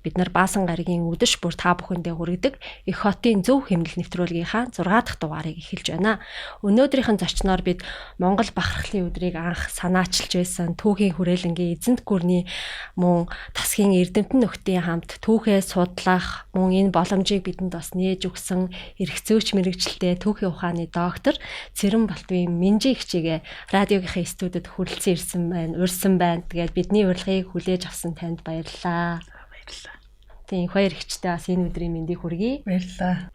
Бид нар Баасан гаригийн үдэш бүр та бүхэндээ хүргэдэг Эх хотын зөв хэмнэл нэвтрүүлгийнхаа 6 дахь дугаарыг эхэлж байна. Өнөөдрийнхэн зочноор бид Монгол бахархлын өдрийг анх санаачилж байсан түүхийн хүрээлэнгийн эзэнт гүрний мөн тасгийн эрдэмтэн нөхдийн хамт түүхээ судлах мөн энэ боломжийг бидэнд бас нээж өгсөн эрхцөөч мэрэгчлээ түүхийн ухааны доктор Цэрэн Балтвийн Минжи хичээгээ радиогийнхаа студид хүрэлцэн урьсан байна. Тэгээд бидний урилгыг хүлээж авсан танд баярлалаа. Тийм хоёр ихчтэй бас энэ өдрийн мэндийг хүргэе. Баярлалаа.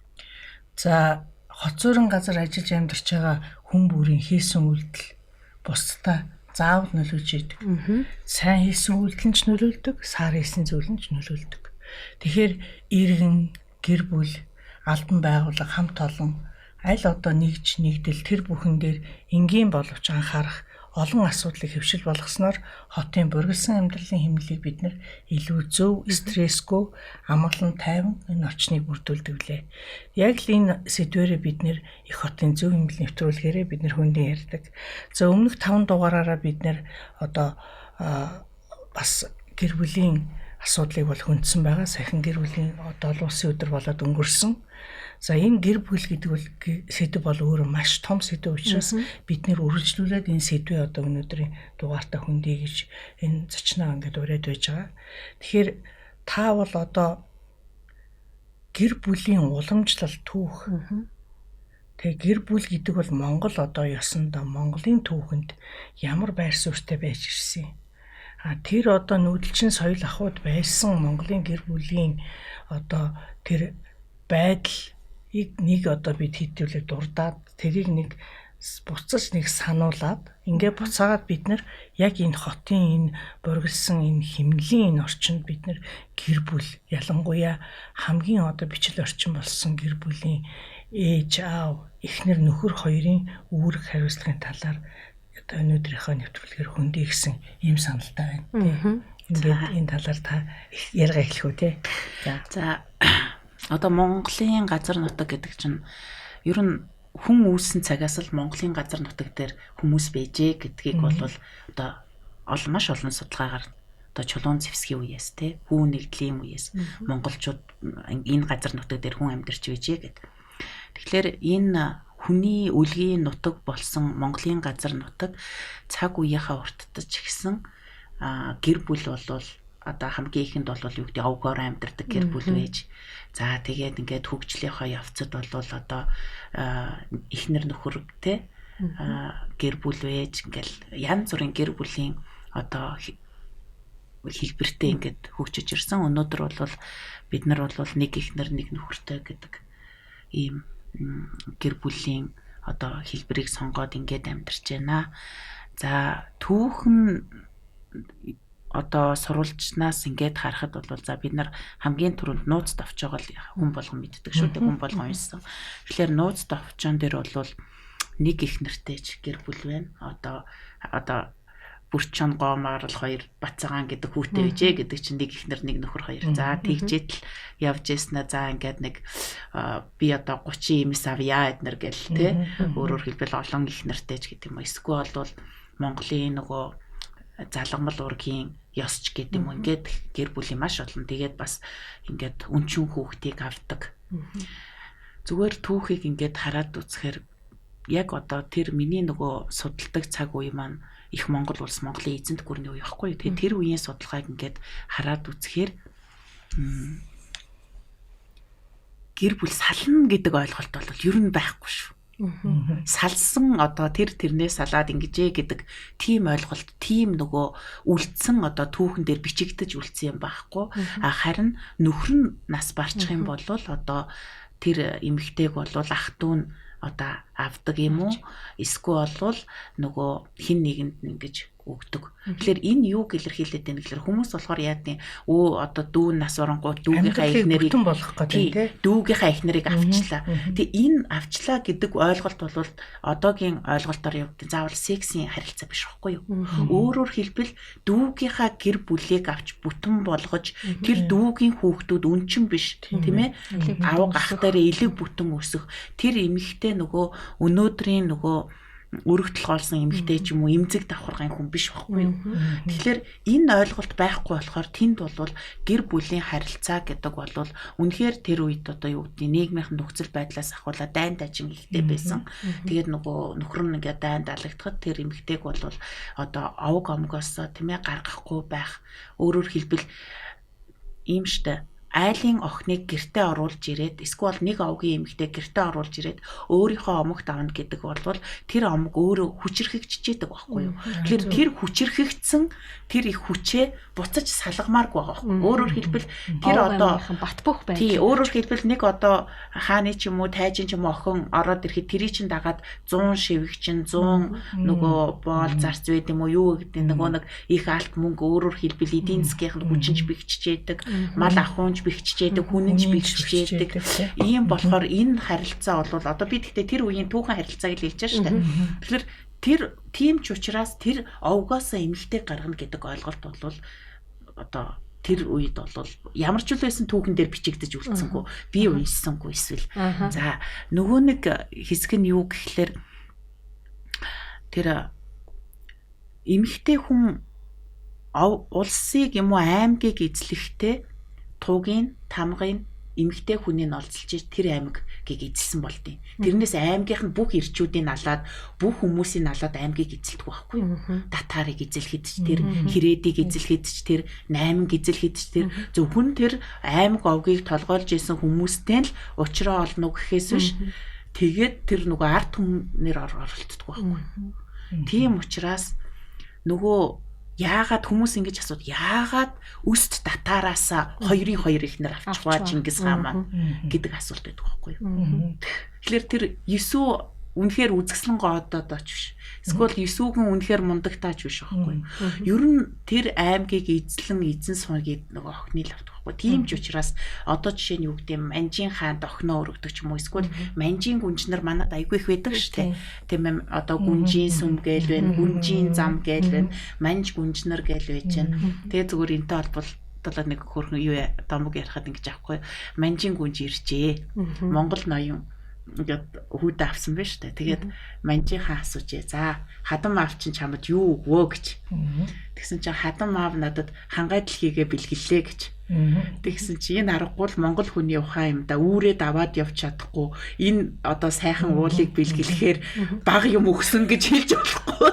За хоцорон газар ажиллаж амьдарч байгаа хүн бүрийн хийсэн үйлдэл бусдаа заавал нөлөөлж идэг. Сайн хийсэн үйлдэл нь ч нөлөөлдөг, сар хийсэн зүйл нь ч нөлөөлдөг. Тэгэхээр иргэн, гэр бүл, албан байгууллага хамт олон аль одоо нэгж нэгдэл тэр бүхэн дээр энгийн боловч анхаарах олон асуудлыг хэвшил болгосноор хотын бургалсан амьдралын хэмнэлийг бид нар илүү зөв, стрессгүй, амгалан тайван энэ орчныг бүрдүүлдэг лээ. Яг л энэ сэдвэрээ бид нэр Эх хотын зөв хэмнэл нэвтрүүлгээрээ бид нар хүндэн ярьдаг. За өмнөх 5 дугаараараа бид нар одоо бас гэр бүлийн асуудлыг бол хүндсэн байгаа. Саяхан гэр бүлийн одоо олон улсын өдөр болоод өнгөрсөн. За энэ гэр бүл гэдэг бол сэдв бол өөрөө маш том сэдв учраас бид нэр үргэлжлүүлээд энэ сэдвээ одоо өнөөдрийн дугаартаа хүндий гэж энэ зочноо ингээд ураад байж байгаа. Тэгэхээр та бол одоо гэр бүлийн уламжлал түүх. Тэгээ гэр бүл гэдэг бол Монгол одоо ёсондоо Монголын түүхэнд ямар байр суурьтай байж ирсэн. Тэр одоо нүүдэлчин соёл ахуйд байсан Монголын гэр бүлийн одоо тэр байдал нэг одоо бид хэдүүлээ дурдаад тэрийг нэг буцаж нэг сануулад ингээ буцаагаад бид нар яг энэ хотын энэ бургалсан энэ хэмнэлийн энэ орчинд бид нар гэр бүл ялангуяа хамгийн одоо бичил орчин болсон гэр бүлийн ээж аав эхнэр нөхөр хоёрын үүрэг хариуцлагын талаар одоо өнөөдрийнхөө нэвтрүүлгээр хөндий гэсэн ийм саналтай байна. Ингээд энэ талаар та яриага эхлэх үү те. За одоо Монголын газар нутаг гэдэг чинь ер нь хүн үүссэн цагаас л Монголын газар нутаг дээр хүмүүс байжээ гэдгийг бол одоо маш олон судалгаагаар одоо чулуун зэвсгийн үеэс те хүү нэгдлийн үеэс монголчууд энэ газар нутаг дээр хүн амьдарч байжээ гэд. Тэгэхээр энэ хүний үлгийн нутаг болсон Монголын газар нутаг цаг үеийнхаа урттаж гисэн гэр бүл бол одоо хамгийн ихэнд бол юу гэдэг овгоор амьдардаг гэр бүл байж. За тэгээд ингээд хөгжлийнхаа явцад бол одоо эхнэр нөхөр те гэр бүл байж ингээл янз бүрийн гэр бүлийн одоо хэлбэртэй ингээд хөгжиж ирсэн. Өнөөдөр бол бид нар бол нэг эхнэр нэг нөхөртэй гэдэг ийм гэр бүлийн одоо хэлбэрийг сонгоод ингээд амьдарч байна. За түүхэн одоо сурвалжнаас ингээд харахад бол за бид нар хамгийн түрүүнд нууц давж байгаа л хүн болгон мэддэг шүү дээ, хүн болгон уншсан. Тэгэхээр нууц давчон дээр бол нэг их нэртэйч гэр бүл байна. Одоо бүрчон гомаар л хоёр бацаагаан гэдэг хүүтэй байжээ гэдэг чинь нэг их нэр нэг нөхөр хоёр. За тэгжээд л явж яснаа за ингээд нэг би одоо 30 эмэс авъя эднэр гэл те өөрөөр хэлбэл олон их нэртэйч гэдэг юм. Эсвэл бол Монголын нөгөө залгамал уургийн ёсч гэдэг юм ингээд гэр бүлийн маш олон. Тэгээд бас ингээд өнчүн хүүхдийг авдаг. Зүгээр түүхийг ингээд хараад үзэхээр яг одоо тэр миний нөгөө судалдаг цаг үе маань их Монгол улс Монголын эзэнт гүрний үе байхгүй. Тэгээд тэр үеийн судалгааг ингээд хараад үзэхээр гэр бүл сална гэдэг ойлголт бол ер нь байхгүй шүү. Салсан одоо тэрнээс салаад ингэжээ гэдэг тийм ойлголт, тийм нөгөө үлдсэн одоо түүхэн дээр бичигдэж үлдсэн юм байхгүй. Харин нөхөр нь нас барчих юм бол одоо тэр эмэгтэйг бол ах トゥ нь одоо авдаг юм уу? Эсвэл бол нөгөө хин нэгэнд ингэж өгдөг. Тэгэхээр энэ юу илэрхийлээд байна гэхээр хүмүүс болохоор яадیں۔ Одоо дүү нас оронгууд дүүгийнхаа эхнэрийг болох гэдэг дүүгийнхаа эхнэрийг авчлаа. Тэгээ энэ авчлаа гэдэг ойлголт бол одоогийн ойлголтоор явагдсан. Заавал сексийн харилцаа биш байхгүй юу? Өөрөөр хэлбэл дүүгийнхаа гэр бүлийг авч бүтэн болгож тэр дүүгийн хүүхдүүд үнчин биш тийм ээ? Авга ах дээрээ элэг бүтэн өсөх тэр эмэгтэй нөгөө өнөөдрийн нөгөө өргөдөл гоолсон эмэгтэй ч юм уу эмзэг давхаргын хүн биш байхгүй юу. Тэгэхээр энэ ойлголт байхгүй болохоор тэнд бол гэр бүлийн харилцаа гэдэг бол үнэхээр тэр үед одоо юу гэдэг нийгмийн нөхцөл байдлаас ахуулаад дайн дажин ихтэй байсан. Тэгээд нөгөө нөхөр нь ингээд дайнд алагдахад тэр эмэгтэйг бол одоо овг омгоос тийм ээ гаргахгүй байх. Өөрөөр хэлбэл ийм штэ айлын охиныг гэртээ оруулж ирээд эсвэл нэг овгийн эмэгтэй гэртээ оруулж ирээд өөрийнхөө омогт авна гэдэг бол тэр омог өөрөө хүчрхэгчжээдэг байхгүй юу. Тэгэхээр тэр хүчрхэгдсэн тэр их хүчээ буцаж салгамааргүй байгаа байхгүй. Өөрөөр хэлбэл тэр одоо бат бөх байх. Тий, өөрөөр хэлбэл нэг одоо хааны ч юм уу тайжин ч юм уу охин ороод ирэхэд тэрий чин дагаад 100 шивгчин 100 нөгөө боол зарц байд юм уу юу гэдэг нөгөө нэг их алт мөнгө өөрөөр хэлбэл эдийн засгийн хүчинж бэгчжээдэг мал ахуунж бэгчжээдэг хүнэнж бэгчжээдэг ийм болохоор энэ харилцаа бол одоо би тэгтээ тэр үеийн түүхэн харилцааг л хэлж байгаа шүү дээ. Тэгэхээр тэр тийм ч учраас тэр овгоосоо эмэгтэй гаргана гэдэг ойлголт бол одоо тэр үед бол ямар ч үл байсан түүхэн дээр бичигдэж үлдсэнгүй би уншсангүй эсвэл за нөгөө нэг хэсэг нь юу гэхлээр тэр эмэгтэй хүн улсыг юм уу аймгийг эзлэхдээ тугийн тамгын эмэгтэй хүнийг олзолж тэр аймгийг эзэлсэн болдیں۔ Тэрнээс аймгийнх нь бүх ирчүүдийг алаад бүх хүмүүсийг алаад аймгийг эзэлдэг байхгүй юу? Татарыг эзэлхэд ч тэр хэрээдийг эзэлхэд ч тэр найманг эзэлхэд ч тэр зөвхөн тэр аймаг овгийг толгойлж исэн хүмүүстэй л уучраа олно гэхээс биш тэгээд тэр нөгөө ард түмнэр оролцдог байхгүй юу? Тийм учраас нөгөө яагаад хүмүүс ингэж асууд яагаад өст татаараасаа 2-ын 2 ихнэр авчихваа Чингис хаан маань гэдэг асуулт байдаг байхгүй юу. Тэгэхээр тэр Есүс үнэхээр үзэсгэлэн гоодод оч биш. Эсвэл Есүсгэн үнэхээр мундагтаач биш байхгүй юу. Ер нь тэр аймгийг эзэн сунгийг нөгөө охины л авдаг байхгүй. Тийм ч учраас одоо жишээ нь юу гэдэг юм Манжин хаанд охиноо өргөдөг ч юм уу эсвэл Манжин гүнжнэр манад айгүй их байдаг шүү дээ. Тийм ээ одоо гүнжийн сүм гээл байна, гүнжийн зам гээл байна, манж гүнжнэр гээл байж байна. Тэгээ зүгээр энтэй холбоотой нэг хөрхөн юу домог ярихад ингэж авахгүй. Манжин гүнж иржээ. Монгол ноён ингээд хүүд авсан байна шүү дээ. Тэгээд Манжин хаан асуужээ. За хадам аав чинь чамд юу өгвөө гэж. Тэгсэн чинь хадам аав надад хангай дэлхийгээ бэлгэллээ гэж. Тэгсэн чи энэ аргагүй л Монгол хүний ухаан юм да. Үүрээ даваад явж чадахгүй. Энэ одоо сайхан уулыг бэлгэлэхээр баг юм өгсөн гэж хэлж болохгүй.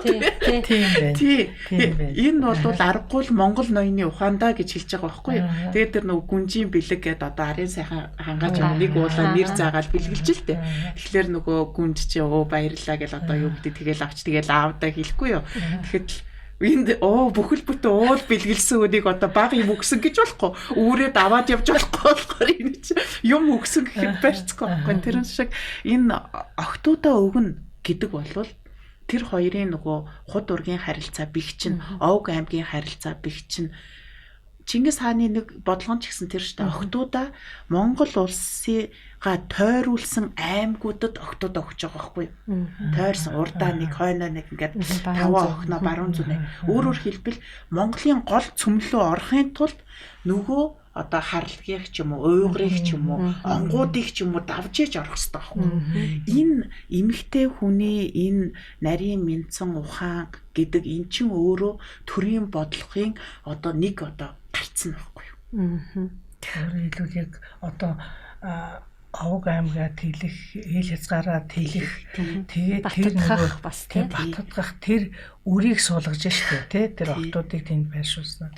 Тийм. Энэ бол аргагүй л Монгол ноёны ухаандаа гэж хэлж байгаа байхгүй юу. Тэгээд тэр нөгөө гүнжийн бэлэг гэдэг одоо арын сайхан хангааж нэг уулаа нэр заагаал бэлгэлж л дээ. Тэгэхээр нөгөө гүнж чи баярлаа гэл одоо юу гэдэг тэгэл авч тэгэл аавдаа хэлэхгүй юу. Тэгэхэд энд бүхэл бүтэн уул бэлгэлсэн үнийг одоо баг юм өгсөн гэж болохгүй. Үүрээ даваад явж болохоор энэ чи юм өгсөн гэхэд барьцгүй байхгүй. Тэрэн шиг энэ охтуудаа өгнө гэдэг бол тэр хоёрын нөгөө худ ургийн харилцаа бэгчин, овг аймгийн харилцаа бэгчин Чингис хааны нэг бодлого ч гэсэн тэр штэ охтуудаа Монгол улсыгаа тойруулсан аймагуудад охтууд өгч байгаа байхгүй юу? Тойрсон урдаа нэг хойноо нэг ингээд таван охноо баруун зүнэ. Өөрөөр хэлбэл Монголын гол цөмлөө орохын тулд нөгөө одоо харлагыг ч юм уу, уйгрыг ч юм уу, онгуудыг ч юм уу давж ээж орох хэрэгтэй байхгүй юу? Энэ эмэгтэй хүний энэ нарийн мэдсэн ухаан гэдэг эн чин өөрөө төрийн бодлогын одоо нэг одоо гарцсан байхгүй юу? Тэр илүү яг одоо овг аймгаа тэлэх, eel хязгаараа тэлэх, тэгээд тэр нөгөө бас тийм батгах тэр үрийг суулгаж штэ тий тэр охтуудыг тэнд байршуулсан.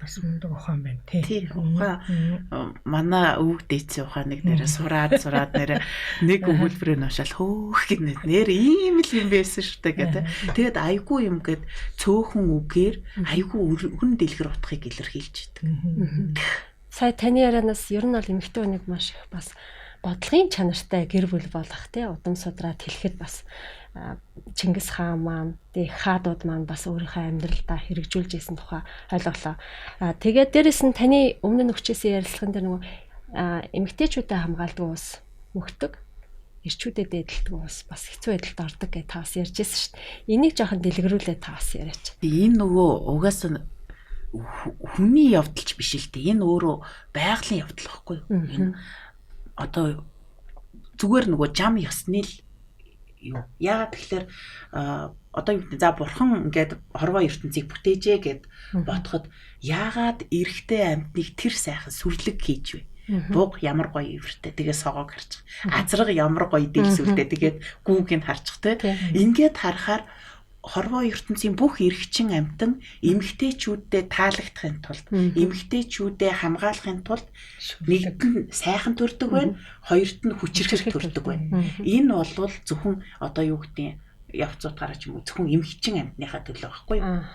Бас мундаг ухаан байна тий. Ухаан манай өвөг дээдсийн ухааныг нэрээ сураад нэрээ нэг өгүүлбэрээ навшаал хөөх гэнэ нэр ийм л юм байсан шүү дээ гэдэг. Тэгээд айгүй юм гээд цөөхөн үгээр айгүй өргөн дэлгэр утгыг илэрхийлж идэг. Сая таны ярианаас ер нь бол эмэгтэй хүнийг маш их бас бодлогын чанартай гэр бүл болох те удам судраад хэлэхэд бас Чингис хаан маань тэг хаадууд маань бас өөрийнхөө амьдралдаа хэрэгжүүлж исэн тухай ойлголоо. Тэгээд дээрэс нь таны өмнө нь өчөөсөн ярилцлаган дээр нөгөө эмэгтэйчүүдэд хамгаалдаг ус мөхдөг, эрчүүдэд эдэлдэг ус бас хэцүү байдалд ордог гэж та бас ярьжсэн шүү дээ. Энийг жоохон дэлгэрүүлээ та бас яриач. Энэ нөгөө угаасаа хүний явдалч биш л дээ. Энэ өөрөө байгалийн явдал байхгүй юу? Энэ одоо зүгээр нөгөө жам ёсны л юу. Яагаад тэгэхээр одоо юу за бурхан ингээд хорвоо ертөнцийг бүтээжээ гэд бодоход яагаад эрэгтэй амьтныг тэр сайхан сүрлэг хийж вэ? Буг ямар гоё ивэртэй тэгээ согоог харчих. Азраг ямар гоё дэлсүүлтэй тэгээд гүүгийг харчих те. Ингээд харахаар хорвоо ертөнцийн бүх эрэгчин амьтан эмэгтэйчүүдэд таалагдахын тулд эмэгтэйчүүдэд хамгаалахын тулд нэгд нь сайхан төрдөг байна, хоёрт нь хүчирхэг төрдөг байна. Энэ бол зөвхөн одоо юу гэдэг явц утгаараа ч юм уу зөвхөн эмэгчин амьтныхаа төлөө байхгүй юу?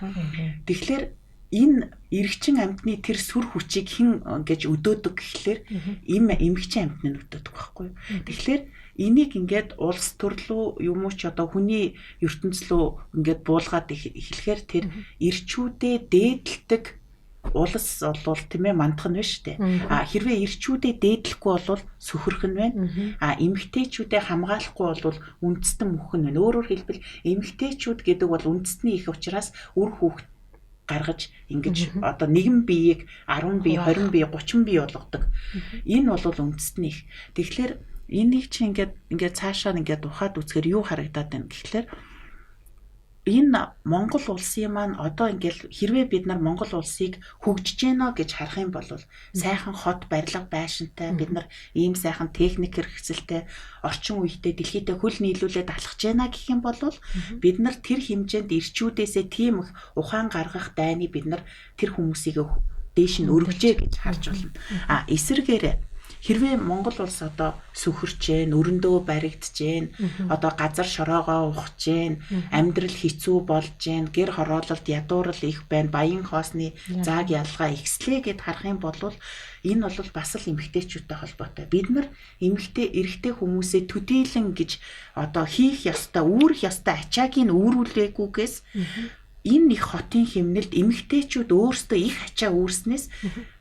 Тэгэхээр энэ эрэгчин амьтны тэр сүр хүчийг хэн гэж өдөөдөг гэхлээр эмэгчин амьтны нь өдөөдөг байхгүй юу? Тэгэхээр энийг ингээд улс төрлөө юм уу ч одоо хүний ертөнцлөө ингээд буулгаад эхлэхээр тэр эрчүүдээ дээдэлдэг улс бол тийм ээ мандах нь биш үү? Хэрвээ эрчүүдээ дээдлэхгүй бол сөхөрх нь байна. Эмэгтэйчүүдээ хамгаалахгүй бол үндэстэн мөх нь байна. Өөрөөр хэлбэл эмэгтэйчүүд гэдэг бол үндэстний их учраас үр хүүхэд гаргаж ингэж одоо нэгэн биеийг 10 бие, 20 бие, 30 бие болгодог. Энэ бол үндэстний их. Тэгэхээр энийг чи ингээд цаашаа ингээд ухаад үзэхээр юу харагдаад байна гэхлээр энэ Монгол улсын маань одоо ингээд хэрвээ бид нар Монгол улсыг хөгжиж гэнэ гэж харах юм бол сайхан хот барилга байшинтай бид нар ийм сайхан техник хэрэгцэлтэй орчин үетэй дэлхийдээ хөл нийлүүлээд алхаж гэнэ гэх юм бол бид нар тэр хэмжээнд эрчүүдээсээ тийм их ухаан гаргах дайны бид нар тэр хүмүүсийг дээш нь өргөжээ гэж харж байна. Эсвэргээрээ хэрвээ Монгол улс одоо сүхэрч जैन, өрөндөө баригдж जैन, одоо газар шороогоо ухаж जैन, амьдрал хэцүү болж जैन, гэр хороололд ядуурл их байна, баян хоосны зааг ялгаа ихслээ гэд харах юм бол энэ бол бас л эмэгтэйчүүдтэй холбоотой. Бид нар эрэгтэй хүмүүсээ төдийлөн гэж одоо хийх ёстой, үүрэх ёстой ачаагийг үүрүүлээгүйгээс энэ их хотын хэмнэлд эмэгтэйчүүд өөрсдөө их ачаа үүрснээс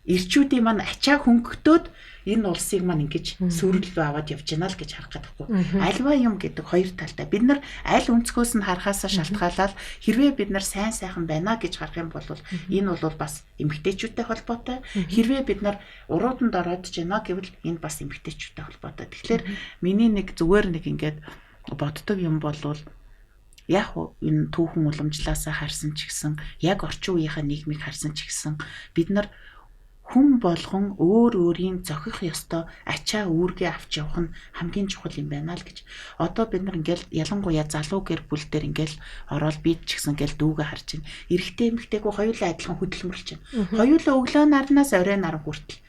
эрчүүдийн маань ачаа хөнгөтөөд энэ улсыг маань ингэж сүрэл аваад явж гинэ л гэж харах гэдэггүй. Альва юм гэдэг хоёр талтай. Бид нар аль өнцгөөс нь харахаасаа шалтгаалаад хэрвээ бид нар сайн сайхан байна гэж харах юм бол энэ бол бас эмэгтэйчүүдтэй холбоотой. Хэрвээ бид нар уруудан дороод гинэ гэвэл энэ бас эмэгтэйчүүдтэй холбоотой. Тэгэхээр миний нэг зүгээр нэг ингэж боддог юм бол яг энэ түүхэн уламжлаасаа харсан ч гэсэн яг орчин үеийнхаа нийгмийг харсан ч гэсэн бид нар хүн болгон өөр өөрийн зохих ёстой ачаа үүргээ авч явах нь хамгийн чухал юм байна л гэж. Одоо бид нар ингээл ялангуяа залуу гэр бүл дээр ингээл ороод бид ч гэсэн ингээл дүүгээ харж байна. Эрэгтэй эмэгтэйгөө хоёулаа адилхан хөдөлмөрлж байна. Хоёулаа өглөө нарнаас орой нар хүртэл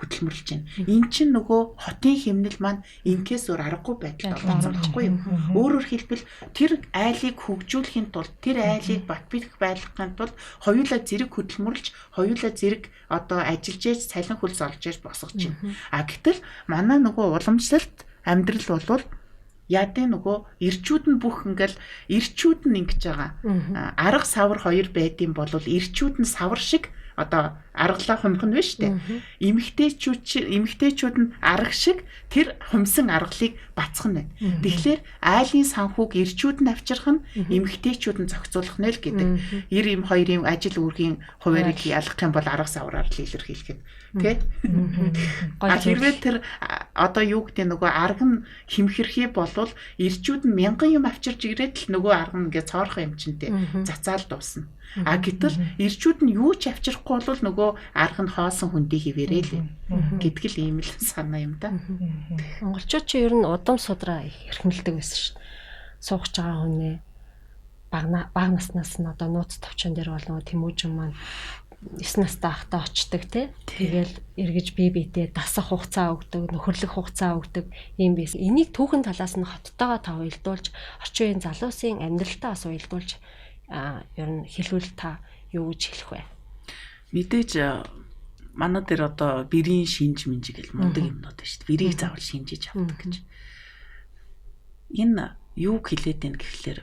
хөдөлмөрлж байна. Эн чинь нөгөө хотын хэмнэл маань инкээс өөр аргагүй байдалд оролцохгүй юу? Өөрөөр хэлбэл тэр айлыг хөгжүүлэхийн тулд тэр айлыг бат бэх байлгахын тулд хоёулаа зэрэг хөдөлмөрлж, хоёулаа зэрэг одоо ажиллаж ээж цалин хөлс олж ээж босгож байна. Гэтэл манай нөгөө уламжлалт амьдрал бол яадын нөгөө эрчүүд нь бүх ингээл эрчүүд нь ингэж байгаа. Арга савар хоёр байдсан бол эрчүүд нь савар шиг одоо аргалаа хумх нь биш үү? Эмэгтэйчүүд нь арга шиг тэр хумсан аргалыг бацах нь байна. Тэгэхээр айлын санхүүг эрчүүд нь авчрах нь эмэгтэйчүүд нь зохицуулах нь л гэдэг. 92-ийн ажил үүргийн хуваарийг ялгах юм бол арга савраар л илэрхийлэхэд тий? Хэрвээ тэр одоо юу гэдэг нөгөө арга нь хэмхэрхий болвол эрчүүд нь мянган юм авчирж ирээд л нөгөө арга нь ингээ цоорхон юм чинтэй цацаал дуусна. Гэтэл эрчүүд нь юу ч авчрахгүй бол нөгөө арга нь хоосон хүндий хിവэрээ л гэдг л ийм л санаа юм да. Монголчууд ч ер нь удам судраа их хэрхэмлдэг байсан шүү дээ. Суугч байгаа хүнээ баг наснаас нь одоо нууц товчон дээр бол нөгөө Тэмүүжин маань 9 настай ахтаа очдөг тий. Тэгэл эргэж бие биедээ дасах хугацаа өгдөг, нөхөрлөх хугацаа өгдөг юм биш. Энийг түүхэн талаас нь хоттойгоо та уялдуулж, орчин үеийн залуусын амьдралтаа бас уялдуулж ер нь хэлвэл та юу гэж хэлэх вэ? Мэдээж манай дээр одоо бэрийн шинж минж гэл мундаг юмнууд байна шүү дээ. Бэрийг заавал шинжиж авдаг гэж. Энэ юу хэлээд байна гэхлээр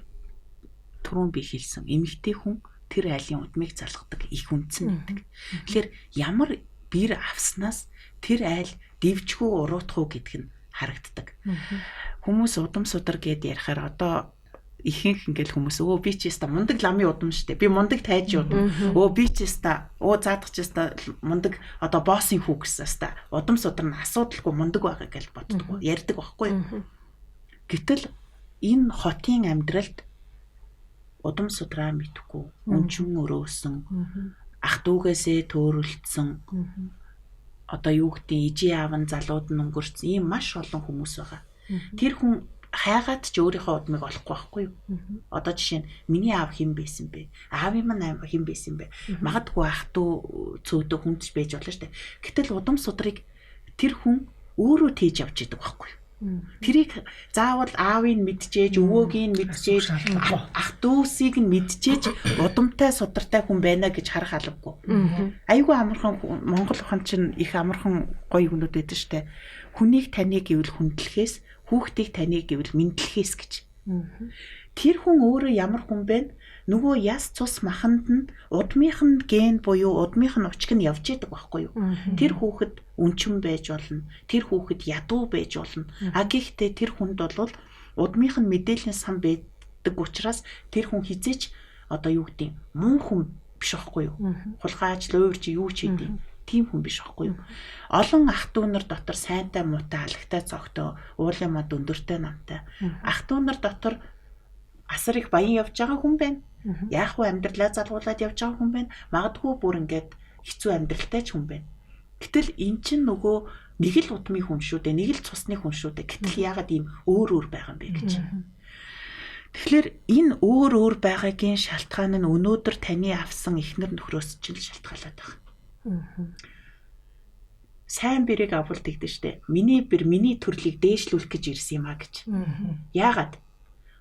түрүүн би хэлсэн эмэгтэй хүн тэр айлын удмыг залгадаг их үнцэн байдаг. Тэгэхээр ямар бэр авснаас тэр айл дэвжгүй уруутах уу гэдг нь харагддаг. Хүмүүс удам судар гэд ярихаар одоо ихэнх ингээл хүмүүс би ч яста мундаг ламын удам штэ. Би мундаг тайжи удам. Би ч яста заадах ч яста мундаг одоо боссын хүү гэсэн яста. Удам судар нь асуудалгүй мундаг байгаа гэж боддог. Ярьдаг байхгүй. Гэтэл энэ хотын амьдралд удам судраа мэдхгүй, өнчүн өрөөсөн, ах дүүгээсээ төөрөлдсөн одоо юу гэдэг ижи аав нь залууд нь өнгөрсөн ийм маш олон хүмүүс байгаа. Тэр хүн хайгаад ч өөрийнхөө удмыг олохгүй байхгүй юу? Одоо жишээ нь миний аав хэн байсан бэ? Аавын маань хэн байсан бэ? Магадгүй ах дүү цөөдөө хүнч байж болно шүү дээ. Гэтэл удам судрыг тэр хүн өөрөө тээж авч идэг байхгүй юу? Тэрийг заавал аавыг мэдчихээж, өвөөгийг мэдчихээж, ах дүүсийг нь мэдчихээж удамтай судартай хүн байна гэж харах албагүй. Айгүй амархан Монгол ухаан чинь их амархан гоё юмнууд байдаг штэ. Хүнийг таних гэвэл хүндлэхээс, хүүхдийг таних гэвэл мэдлэхээс гэж. Тэр хүн өөрөө ямар хүн бэ? Нөгөө яс цус маханд нь удмынх нь ген буюу удмынх нь учг нь явж идэг байхгүй юу? Тэр хүүхэд үнчэн байж болно. Тэр хүүхэд ядуу байж болно. Гэхдээ тэр хүнд бол удмынх нь мэдээллийн сан байдаг учраас тэр хүн хизээч одоо юу гэдэг муу хүн биш байхгүй юу? Хулгайч, луурч юу ч хийдэг. Тийм хүн биш байхгүй юу? Олон ах дүү нар дотор сайнтай муутай алагтай цогтой, уулын мод өндөртэй намтай. Ах дүү нар дотор асар их баян явж байгаа хүн байна. Яах вэ амьдралаа залгуулад явж байгаа хүн байна. Магадгүй бүр ингээд хэцүү амьдралтай ч хүн байна. Гэтэл эн чинь нөгөө нэг л удмын хүн шүү дээ, нэг л цусны хүн шүү дээ. Гэтэл яагаад ийм өөр байгаа юм бэ гэж. Тэгэхээр энэ өөр байгаагийн шалтгаан нь өнөөдөр таны авсан эхнэр нөхрөөс ч шалтгаалаад байгаа. Сайн бэрийг авалт гэдэг штэ. Миний бэр миний төрлийг дээшлүүлэх гэж ирсэн юм а гэж. Яагаад?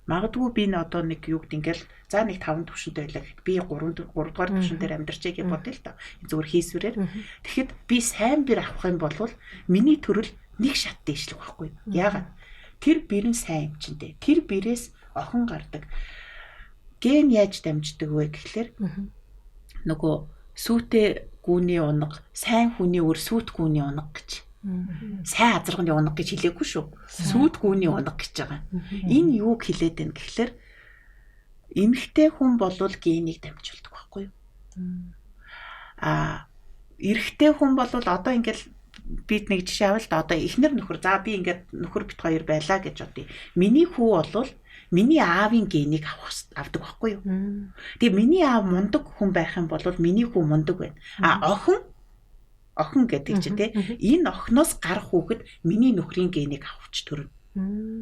Магадгүй би одоо нэг юу гэдэг ингээл за нэг 5 төвшөнтэй байлаа гэхэд би 3 дугаар төвшөн дээр амьдарчээ гэж бодъё л та. Зүгээр хийсвэрээр. Тэгэхэд би сайн бэр авах юм бол миний төрөл нэг шат дээшлэх байхгүй. Яагаад? Тэр бэр нь сайн юм чинь дээ. Тэр бэрээс охин гардаг. Ген яаж дамждаг вэ гэхлээр нөгөө сүйтэй гүүний унаг, сайн хүний өр сүйт гүүний унаг гэж. Сайн азарганы унаг гэж хэлээгүй шүү. Сүйт гүүний унаг гэж байгаа. Энэ юуг хэлээд байна гэхлээр эмэгтэй хүн болвол генийг дамжуулдаг байхгүй юу? Эрэгтэй хүн болвол одоо ингээл бид нэг жишээ авал та одоо эхнэр нөхөр за би ингээд нөхөр бит хоёр байлаа гэж бодъё. Миний хүү болвол миний аавын генийг авдаг байхгүй юу? Тэгээ миний аав мундаг хүн байх юм бол миний хүү мундаг байна. Охин гэдэг чинь те энэ охиноос гарах хүүхэд миний нөхрийн генийг авч төрнө.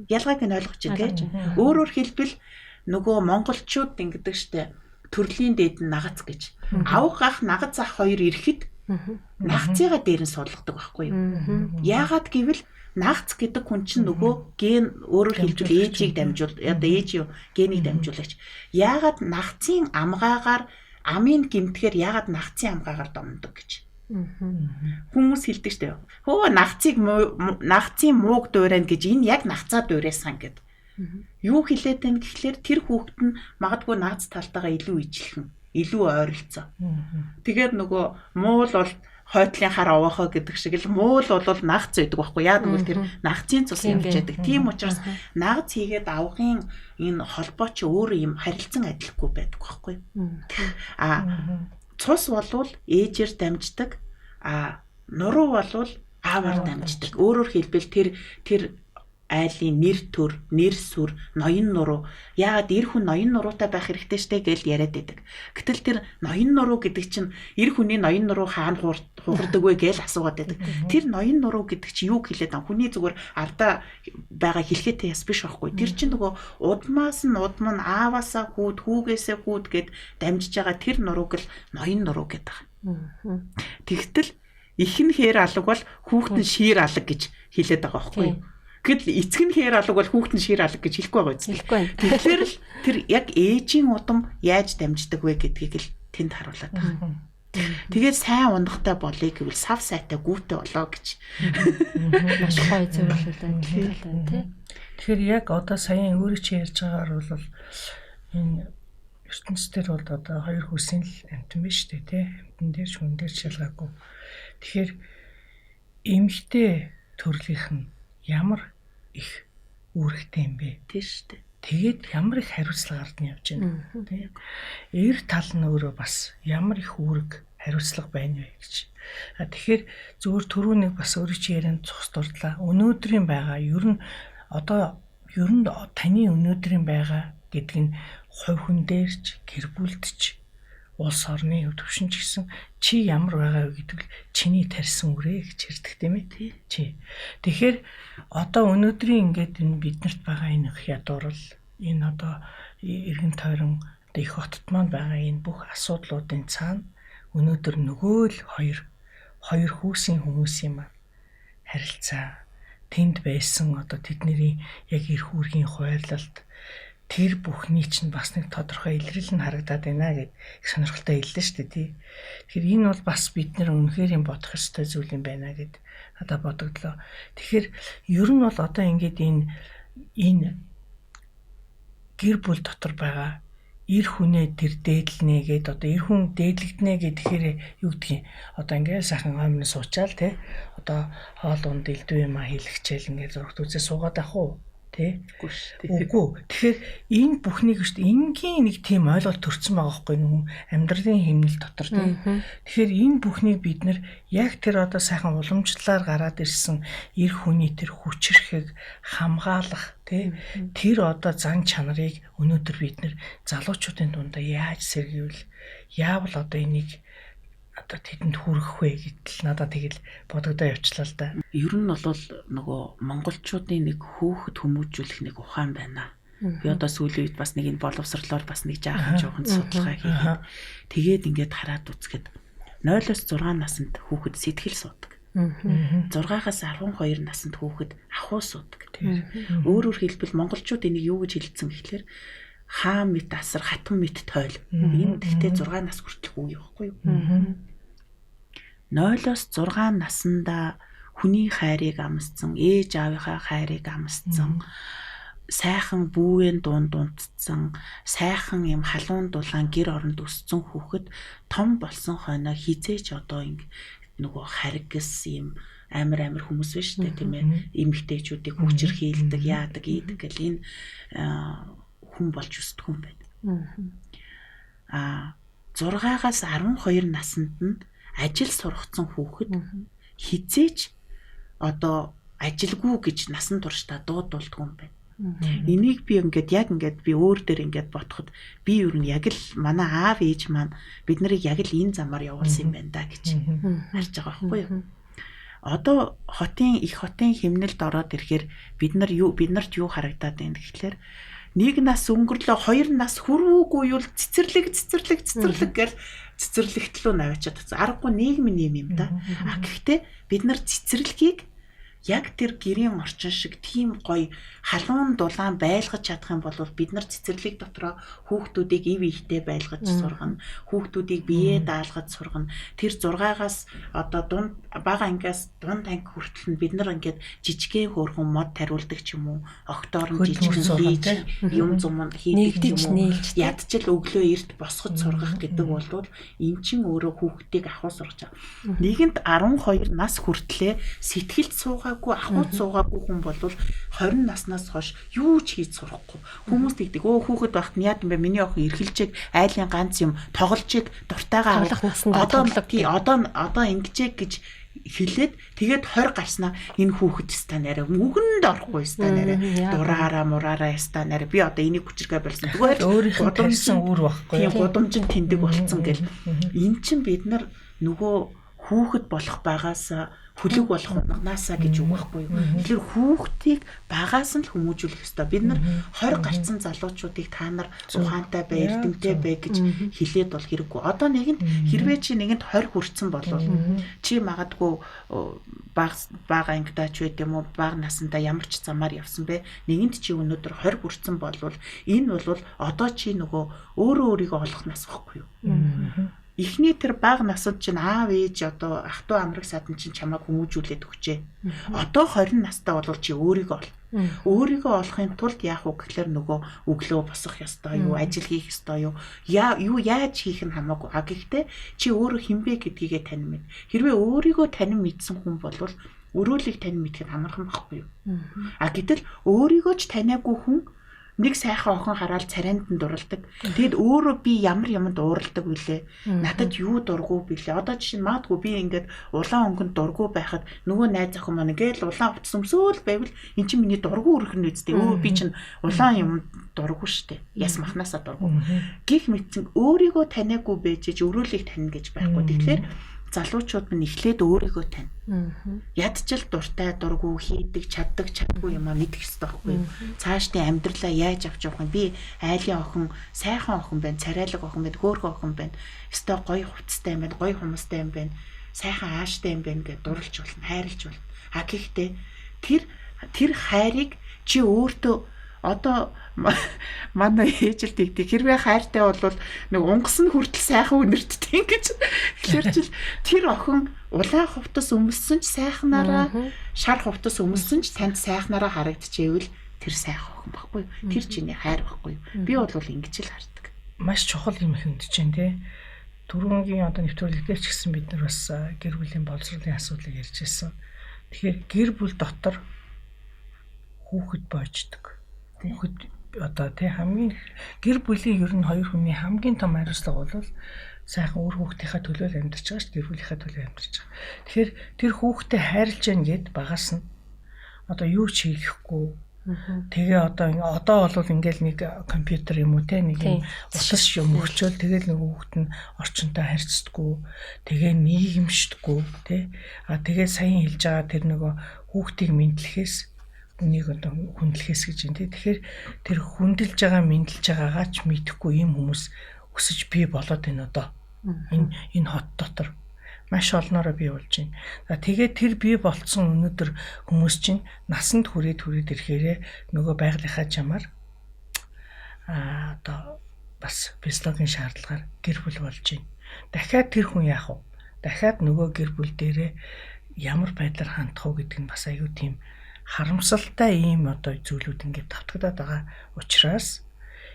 Ялгааг нь ойлгож байна те. Өөрөөр хэлбэл нөгөө монголчууд ингэдэг штэ төрлийн дээд нь нагац гэж. Авах ах нагац ах хоёр ирэхэд нагцыгаа дээр нь суулгадаг байхгүй юу? Яагаад гэвэл нагц гэдэг хүн чинь нөгөө ген өөрөөр хэлбэл ээжийг дамжуул одоо ээж юу генийг дамжуулагч. Яагаад нагцын амгаагаар амын гимтгэхэр яагаад нагцын амгаагаар домдог гэж. Хүмүүс хэлдэг штэ. Хөө нагцын мууг дуурайна гэж энэ яг нагцаа дуурайсан гэд. Юу хэлээд байна гэхлээр тэр хүүхэд нь магадгүй нагц талтайгаа илүү ижилхэн, илүү ойролцоо. Тэгээд нөгөө муул бол хойтлын хар овоохоо гэдэг шиг л муул бол нагц байдаг байхгүй яа гэвэл тэр нагцын цус явж байдаг. Тийм учраас нагц хийгээд авахын энэ холбоо чи өөрөө юм харилцан адилхгүй байдаг байхгүй. Цус болвол ээжээр дамждаг, нуруу болвол ааваар дамждаг. Өөрөөр хэлбэл тэр айлын нэр төр, нэр сүр, ноён нуруу. Яагаад эр хүн ноён нуруутай байх хэрэгтэй штэ гэж яриад байдаг. Гэтэл тэр ноён нуруу гэдэг чинь эр хүний ноён нуруу хаана хуурдаг вэ гэж асуугаад байдаг. Тэр ноён нуруу гэдэг чинь юу хэлээд байгаа? Хүний зүгээр ардаа байгаа хэлхээтэй яс биш байхгүй. Тэр чинь нөгөө удмаас нь удам нь ааваасаа хүүд, хүүгээсээ хүүд гэд дамжиж байгаа тэр нурууг л ноён нуруу гэдэг. Тэгтэл ихэн хээр алга бол хүүхэд нь шир алга гэж хэлээд байгаа байхгүй. Гэтэл эцэг нь хээр алга бол хүүхэд нь шир алга гэж хэлэхгүй байгаа үст. Тэгэхээр л тэр яг ээжийн удам яаж дамждаг вэ гэдгийг л тэнд харуулдаг. Тэгээд сайн ундахтай болъё гэвэл сав сайтай гүүтэй болоо гэж. Маш гоё зөвлөлөө тий. Тэгэхээр яг одоо саяхан өөрөө чи ярьж байгаагаар бол энэ ертөнцийн бол одоо хоёр хүсийн л амтан биш үү те. Амтан дээр хүн дээр шалгаагүй. Тэгэхээр эмэгтэй төрлийнх нь ямар их үүрэгтэй юм бэ? Тийм шүү дээ. Тэгээд ямар их хариуцлага гард нь явж байна. Тийм. Эр тал нь өөрөө бас ямар их үүрэг хариуцлага байна вэ гэж. Тэгэхээр зөвхөн түрүүнийг бас өөрөө чи ярианд цус дурдлаа. Өнөөдрийн байгаа ер нь таны өнөөдрийн байгаа гэдэг нь хувь хүн дээрч, гэр бүлдч, улс орны төвшин ч гэсэн чи ямар байгаа вэ гэдэг л чиний тарьсан үрээ гэж ярьдаг тийм ээ. Чи. Тэгэхээр одоо өнөөдрийн ингээд энэ биднэрт байгаа энэ их ядуурл энэ одоо эргэн тойрон их хотод маань байгаа энэ бүх асуудлуудын цаана өнөөдөр нөгөө л хоёр хүүсийн хүмүүсийн маань харилцаа тэнд байсан одоо тэдний яг эрх үүргийн хуваарлалт тэр бүхний чинь бас нэг тодорхой илрэл нь харагдаад байна гэд их сонирхолтой хэллээ шүү дээ тий. Тэгэхээр энэ бол бас бид нэр үнэхээр юм бодох ёстой зүйл юм байна гэд надад бодогдлоо. Тэгэхээр ер нь бол одоо ингээд энэ гэр бүл дотор байгаа эр хүнээ тэр дээдлнэ гэд одоо эр хүн дээдлэгднэ гэхээр юу гэдгийг одоо ингээд сайхан хоймны суучаал тий. Одоо хоол унд элдв юм а хийлгчээл ингээд зургт үзээ суугаад ах уу тий. Үгүй. Тэгэхээр энэ бүхнийг шүү дээ энгийн нэг тийм ойлголт төрсэн байгаа байхгүй нүн амьдралын хэмнэл дотор тий. Тэгэхээр энэ бүхнийг бид нар яг тэр одоо сайхан уламжлалаар гараад ирсэн эр хүний тэр хүчрэхийг хамгаалах тий. Тэр одоо зан чанарыг өнөөдөр бид нар залуучуудын дундаа яаж сэргивэл яавал одоо энийг одоо тэдэнд хүргэх вэ гэдэл надад тэгэл бодогдоо явчлаа л да. Ер нь бол нөгөө монголчуудын нэг хөөхд хүмүүжүүлэх нэг ухаан байна. Би одоо сүүлийн үед бас нэг энэ боловсрлоор бас нэг жаахан судалгаа хийгээд тэгээд ингээд хараад үзэхэд 0-6 наснд хүүхэд сэтгэл суудаг. 6-аас 12 наснд хүүхэд ахуй суудаг. Өөрөөр хэлбэл монголчууд энийг юу гэж хэлсэн гэхэлэр хаа мэд асар хатан мэд тойл. Энэ гэхдээ 6 нас хүртэх үе байхгүй юу? 0-6 наснда хүний хайрыг амсцсан, ээж аавынхаа хайрыг амсцсан, сайхан бүүгийн дундцсан, сайхан юм халуун дулаан гэр оронд өссөн хүүхэд том болсон хойно хизээч одоо нөгөө харгас юм амар хүмүүс биш үү тийм ээ? Эмэгтэйчүүдийг хүчрхийлдэг, яадаг, ийдэг гэл энэ хүн болж өсдөг юм байна. 6-аас 12 наснд нь ажил сургацсан хүүхэд хизээч одоо ажилгүй гэж насан туршдаа дуудулдаг юм байна. Энийг би ингээд би өөр дээр ингээд бодоход би ер нь яг л манай аав ээж маань бид нарыг яг л энэ замаар явуулсан юм байна да гэж харж байгаа байхгүй юу? Одоо их хотын хэмнэлд ороод ирэхээр биднэрт юу харагдаад байна гэхэлэр нэг нас өнгөрлөө 2 нас хүрвүүгүй юу цэцэрлэг гэл цэцэрлэгтлөө наваачаад аргагүй нийгмийн юм да. Гэхдээ бид нар цэцэрлэгийг яг тэр гэрийн орчин шиг тийм гоё халуун дулаан байлгаж чадах юм бол бид нар цэцэрлэг дотроо хүүхдүүдийг ив ихтэй байлгаж сургана. Хүүхдүүдийг биеэ даалгаж сургана. Тэр 6-аас одоо бага ангиас дунд анги хүртэл нь бид нар ингээд жижигхэн хөөрхөн мод тариулдаг ч юм уу, огтоор нь жижигхэн хийж юм зум хийдэг юм уу, ядчил өглөө эрт босгож сургах гэдэг бол эн чин өөрөө хүүхдийг ахуй сургаж байгаа. Нэгэнд 12 нас хүртлээр сэтгэлд суугаагүй ахуйд суугаагүй хүн бол 20 наснаас хойш юу ч хийж сурахгүй. Хүмүүс тэгдэг хүүхэд багт нь яа гэм бэ миний охин эрхэлжээг айлын ганц юм тоглолжээг дуртайгаа одоо ингэжээ гэж хэлээд тэгээд 20 гарснаа энэ хүүхэд ста нэрэ мөгөнд орохгүй ста нэрэ дураараа ста нэрэ би одоо энийг хүчрхээ болсон. Зүгээр өөрийнхөө тарьсан үр байхгүй. Тийм гудамжинд тэндэг болцсон гэл. Эн чин бид нар нөгөө хүүхэд болох багаас хүлэг болох унагаасаа гэж үг байхгүй юу. Тэгэхээр хүүхдийг багаас нь л хүмүүжүүлэх ёстой. Бид нар 20 гарцсан залуучуудыг та нар ухаантай бай, эрдэмтэй бай гэж хэлээд бол хэрэггүй. Одоо нэгэнд хэрвээ чи нэгэнд 20 хүрсэн бол чи магадгүй бага ангидаач байд юм уу, бага насандаа ямар ч замаар явсан бэ. Нэгэнд чи өнөөдөр 20 хүрсэн бол энэ бол одоо чи нөгөө өөрөө өөрийгөө олох нас байхгүй юу. Эхний тэр бага насад чинь аав ээж одоо ах トゥ амраг садан чинь чамайг хүмүүжүүлээд өгчээ. Одоо 20 настай болвол чи өөрийгөө ол. Өөрийгөө олохын тулд яах вэ гэхээр нөгөө өглөө босох ёстой юу, ажил хийх ёстой юу, юу яаж хийх нь хамаагүй. А гэхдээ чи өөрөө хинбэ гэдгийгээ танин мэд. Хэрвээ өөрийгөө танин мэдсэн хүн болвол өрөөлийг танин мэдхэд амархан байхгүй юу. А гэтэл өөрийгөө ч таниагүй хүн нэг сайхан охин хараад царайнд нь дуралдаг. Тэгэд өөрөө би ямар юмд ууралдаг вүлээ. Надад юу дургу билээ. Одоо жишээ нь магадгүй би ингээд улаан өнгөнд дургу байхад нөгөө найз охин маань ингээд улаан хувцас өмсөөл байвал эн чинь миний дургу өргөн үсттэй. Би чинь улаан юмд дургу штэ. Яс махнасаа дургу. Гих мэдсэн өөрийгөө таниагүй бэжэж өрөөлийг тань гэж байхгүй. Тэгэхээр залуучууд минь эхлээд өөрийгөө тань. Ядчил дуртай дургу хийдэг чаддаг чадгүй юм а мэдэх хэрэгтэй байхгүй. Цаашдын амьдралаа яаж авч явах юм би айлын охин сайхан охин байна, царайлаг охин байна, хөөрхөн охин байна. Өстой гоё хувцастай юм байна, гоё хүмүүстэй юм байна. Сайхан ааштай юм байна гэж дурлж болно, хайрлж болно. А гэхдээ тэр хайрыг чи өөртөө одоо манай ээжил тэгдэг. Хэрвээ хайртай бол нэг унгас нь хүртэл сайхан үнэртдэг ингэж. Тэгэхээр чи тэр охин улаан хувцас өмссөн ч сайхнараа, шар хувцас өмссөн ч танд сайхнараа харагдчихэвэл тэр сайхан охин баггүй. Тэр чиний хайр баггүй. Би бол ингэж л хардаг. Маш чухал юм хэмдэж байна тий. Түрүүнгийн одоо нэвтрүүлгээр ч гэсэн бид нар бас гэр бүлийн боловсролын асуудлыг ярьж байсан. Тэгэхээр гэр бүл дотор хүүхэд боождог. Хүүхэд одоо тий хамгийн гэр бүлийн ер нь хоёр хүний хамгийн том хариуцлага бол сайхан өөр хүүхдийнхээ төлөө амьдарч байгаа ш гэр бүлийнхээ төлөө амьдарч байгаа. Тэгэхээр тэр хүүхдэд хайрлж яан гэд багаас нь одоо юу ч хийхгүй. Тэгээ одоо бол ингээл нэг компьютер юм уу те нэг юм утас юм өгчөөл тэгэл нэг хүүхэд нь орчинтой харьцдаггүй. Тэгээ нийгэмшдэггүй те. А тэгээ саяхан хэлж байгаа тэр нөгөө хүүхдийг мэдлэхээс үнийг одоо хүндлэхээс гэж юм тий. Тэгэхээр тэр хүндэлж байгаа мэдлж байгаагаа ч мэдэхгүй юм хүмүүс өсөж бий болоод байна одоо. Энэ хот дотор маш олноороо бий болж байна. Тэгээд тэр бий болцсон өнөөдөр хүмүүс чинь насанд хүрээд ирэхээрээ нөгөө байгалийнхаа чамаар одоо бас физиологийн шаардлагаар гэр бүл болж байна. Дахиад тэр хүн яах вэ? Дахиад нөгөө гэр бүл дээрээ ямар байдлаар хандах вэ гэдэг нь бас аюу тийм харамсалтай ийм одоо зүйлүүд ингээд тавтагдаад байгаа учраас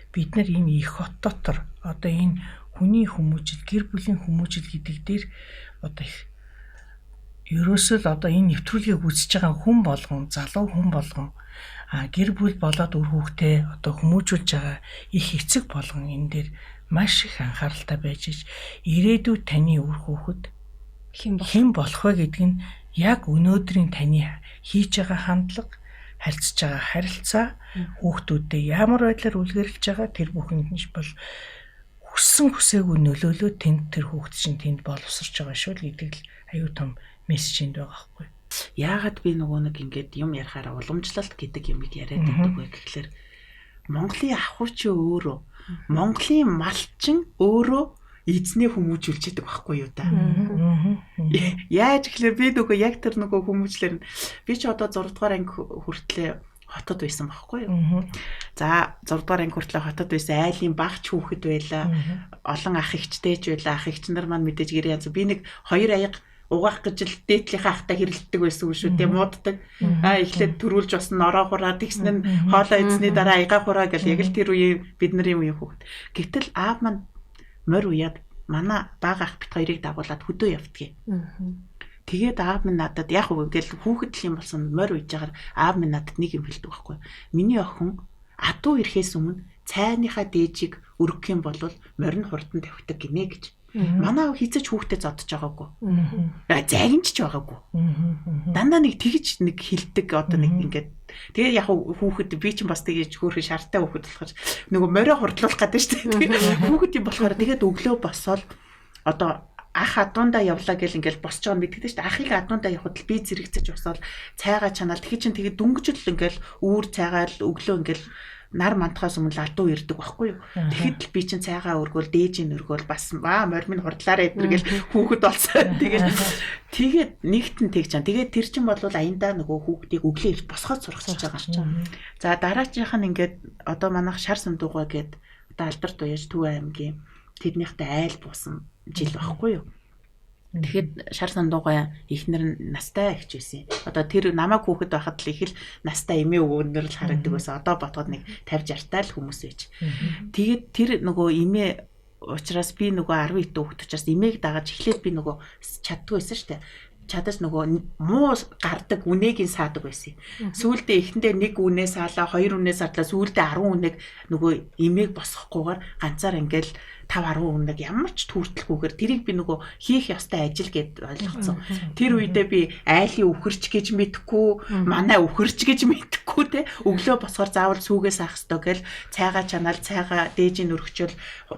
бид нар энэ их хот дотор одоо энэ хүний хүмүүжил, гэр бүлийн хүмүүжил гэдэг дээр одоо их ерөөсөө л одоо энэ нэвтрүүлгийг үзэж байгаа хүн болгон, залуу хүн болгон гэр бүл болоод үр хүүхдээ одоо хүмүүжүүлж байгаа их эцэг болгон энэ дээр маш их анхааралтай байж ирээдүйд таны үр хүүхэд хэн болох вэ гэдэг нь яг өнөөдрийн таны хийж байгаа хандлага, харьцаж байгаа харилцаа, хүүхдүүдэд ямар байдлаар үлгэрлэж байгаа тэр бүхэнд нь бол хүссэн хүсээгүй нөлөөлөө тэнд тэр хүүхд чинь тэнд боловсрч байгаа шүү л гэдэг л аюу тум мессежэнд байгаа байхгүй. Яагаад би нөгөө нэг ингээд юм ярихаараа уламжлалт гэдэг юмыг яриад байдаг вэ гэхэлэр Монголын ахуй чи өөрөө Монголын малчин өөрөө эзнээ хүмүүжүүлж идэг байхгүй юу та. Яаж гэхлээр би нөгөө яг тэр нөгөө хүмүүжлэр би ч одоо 6 дугаар анги хүртлээ хотод байсан байхгүй юу. За 6 дугаар анги хүртлээ хотод байсан айлын багч хүүхэд байлаа. Олон ах эгчтэйж байлаа. Ах эгч нар маань мэдээж гэр янз би нэг 2 аяга угаах гэж л дээдлийнхаа ахтай хэрэлддэг байсан юм шүү. Тэ мууддаг. Эхлээд төрүүлж бас нороо хураа тэгсэн нь хоолоо эзний дараа аяга хураа гэл яг л тэр үе бидний үе хүүхэд. Гэтэл аав маань морь уяад манай бага ах бит хоёрыг дагуулад хөдөө явдгийг. Тэгээд аав минь надад яг үгүй гэл хүүхэд л юм болсон морь уйж байгаа аав минь надад нэг юм хэлдэг байхгүй. Миний охин адуу ирэхээс өмнө цайныхаа дээжийг өргөх юм бол морь нь хурдан тавьдаг гинэ гэж. Манай аав хизэж хүүхдэд зодож байгаагүй. Загинч ч байгаагүй. Дандаа нэг тэгж нэг хилдэг одоо нэг ингээд тэгээ яг хүүхэд би ч бас тэгэж хөөрхөн шартай хүүхэд болохоор нөгөө морио хурдлуулах гэдэг шүү дээ. Хүүхэд юм болохоор тэгээд өглөө босоод одоо ах адуундаа явлаа гэл ингээл босч байгаа нь мэддэг шүү дээ. Ахыг адуундаа явхад л би зэрэгцэж босоод цайгаа чанаал тэгэхээр чин тэгээд дүнгижл ингээл үүр цайгаал өглөө ингээл нар мантахаас өмнө алдуу ирдэг байхгүй юу. Тэгэхэд л би чин цайгаа өргөөл дээжийн өргөөл бас морь минь хурдлаараа эдэргээл хүүхэд болсон. Тэгээд нэгтэн тэг чам. Тэгээд тэр чин бол аяндаа нөгөө хүүхдийг өглөө босгоод сургацж байгаа. За дараагийнх нь ингээд одоо манайх шар сундуугаа гээд одоо алдарт уяж Төв аймгийн тэднийхтэй айл буусан жил байхгүй юу. Тэгэхэд шар сандуугай ихнэр нь настай ихж байсан. Одоо тэр намайг хүүхэд байхад л их л настай эмээ өвгөнөр л харагддаг байсан. Одоо ботгод нэг 50 60 таа л хүмүүс байж. Тэгээд тэр нөгөө эмээ учраас би нөгөө 10 итүү хүүхэд учраас эмээг дагаж эхлээд би нөгөө чаддгүй байсан шүү дээ. Чадаж нөгөө муу гардаг үнэгийн саадаг байсан. Сүүлдээ эхэндээ нэг үнээ саалаа, 2 үнээ садлаа, сүүлдээ 10 үнэг нөгөө эмээг босгохгүйгээр ганцаар ингээл 5 10 үнэг ямар ч түүртэлгүйгээр тэрийг би нөгөө хийх ёстой ажил гэд ойлгоцсон. Тэр үедээ би айлын үхэрч гэж мэдхгүй, манай үхэрч гэж мэдхгүй те өглөө босохоор заавал сүүгээ саах ёстой гэл цайгаа чанаал цайгаа дээжийн өргөчөөл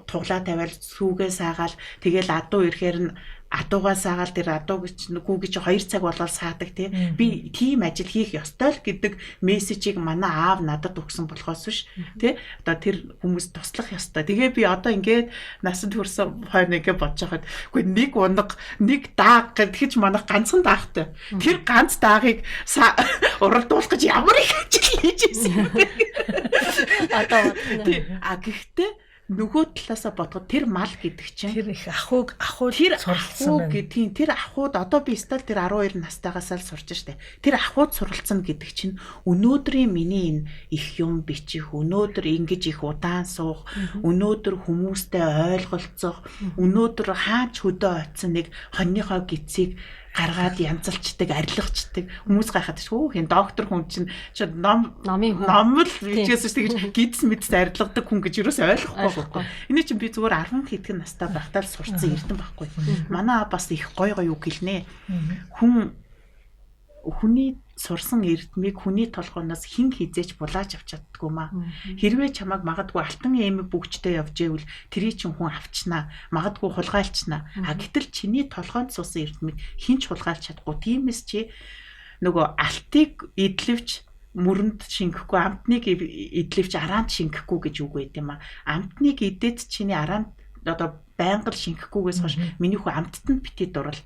туглаа тавиал сүүгээ саагаал тэгэл адуу ирэхээр нь адуугаа саагаал тэр адуу гэж нүгүү гэж 2 цаг болол саадаг тий. Би тийм ажил хийх ёстой л гэдэг мессежийг манай аав надад өгсөн болохоос биш тий. Одоо тэр хүмүүс туслах ёстой. Тэгээ би одоо ингээд насанд хүрсэн хойно ингээд бодож байхад үгүй нэг унаг нэг дааг гэж манайх ганцхан даагтай. Тэр ганц даагыг уралдуулах гэж ямар их ажил хийж ирсэн юм бэ? Одоо гэхдээ нөгөө талаасаа бодоход тэр мал гэдэг чинь тэр их ахуйг тэр ахуй гэдгийг тэр ахуйд одоо би стал тэр 12 настайгаас л сурч штэ. Тэр ахуйд суралцсан гэдэг чинь өнөөдрийн миний энэ их юм бичих, өнөөдөр ингэж их удаан суух, өнөөдөр хүмүүстэй ойлголцох, өнөөдөр хаач хөдөө очсон нэг хоньныхоо гидсийг гаргаад янзалчдаг, арилгачдаг хүмүүс гайхаад шүү. Хин доктор хүн чинь номын л бичээс тэгж гидс мэдс арилгадаг хүн гэж юус ойлгохгүй байхгүй. Эний чинь би зүгээр 10 хэдхэн настай байхдаа л сурцсан эрдэн байхгүй. Манай бас их гой юу гэлнэ. Хүний сурсан эрдмийг хүний толгоноос хэн хизээч булааж авч чаддгүй маа. Хэрвээ чамайг магадгүй алтан эмэг бүгжтэй явж ивэл тэрий чин хүн авчнаа, магадгүй хулгайлчнаа. Гэтэл чиний толгоонд суусан эрдмийг хэн ч хулгайлч чадахгүй. Тиймээс чи нөгөө алтыг эдлэвч мөрөнд шингэхгүй, амтныг эдлэвч араанд шингэхгүй гэж үг байд юм аа. Амтныг идээд чиний араанд одоо байнга л шингэхгүйгээс хойш миний хүү амттанд битээ дурал.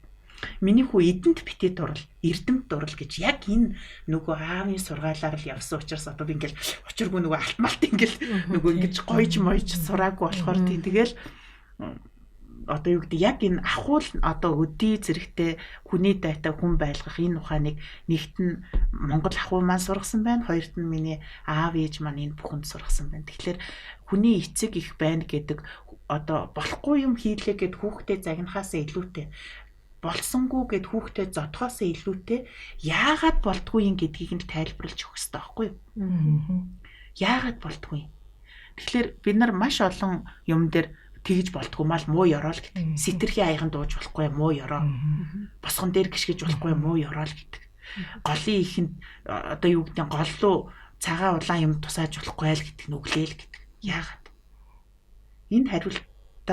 Миний хүү эдэнд битээ дурал, эрдэмт дурал гэж яг энэ нөгөө аавын сургаалаар л явсан учраас одоо би ингээл учиргүй нөгөө алтмалт ингээл нөгөө ингэж гойж мойж сураагүй болохоор тийм тэгэл одоо юу гэдэг яг энэ ахуул одоо өдий зэрэгтэй хүний дайтай хүн байлгах энэ ухааныг нэгт нь Монгол ахуй маань сургасан байна, хоёрт нь миний аав ээж маань энэ бүхэнд сургасан байна. Тэгэхээр хүний эцэг их байна гэдэг одоо болохгүй юм хийлээ гэд хүүхдээ загнахаас илүүтэй болсонгүй гэд хүүхдээ зодхоос илүүтэй яагаад болдгүй юм гэдгийг нь тайлбарлаж өгөх хэрэгтэй байхгүй юу? Яагаад болдгүй? Тэгэхээр бид нар маш олон юм дээр тэгж болдгүй мал муу ёроол гэдэг. Сэтэрхий аяган дууж болохгүй муу ёроо. Босгон дээр гიშгэж болохгүй муу ёроол гэдэг. Голын ихэнд одоо юу гэдэг нь голлуу цагаан улаан юм тусааж болохгүй л гэдэг нь өглөөл гэдэг. Яагаад? Энэ хариулт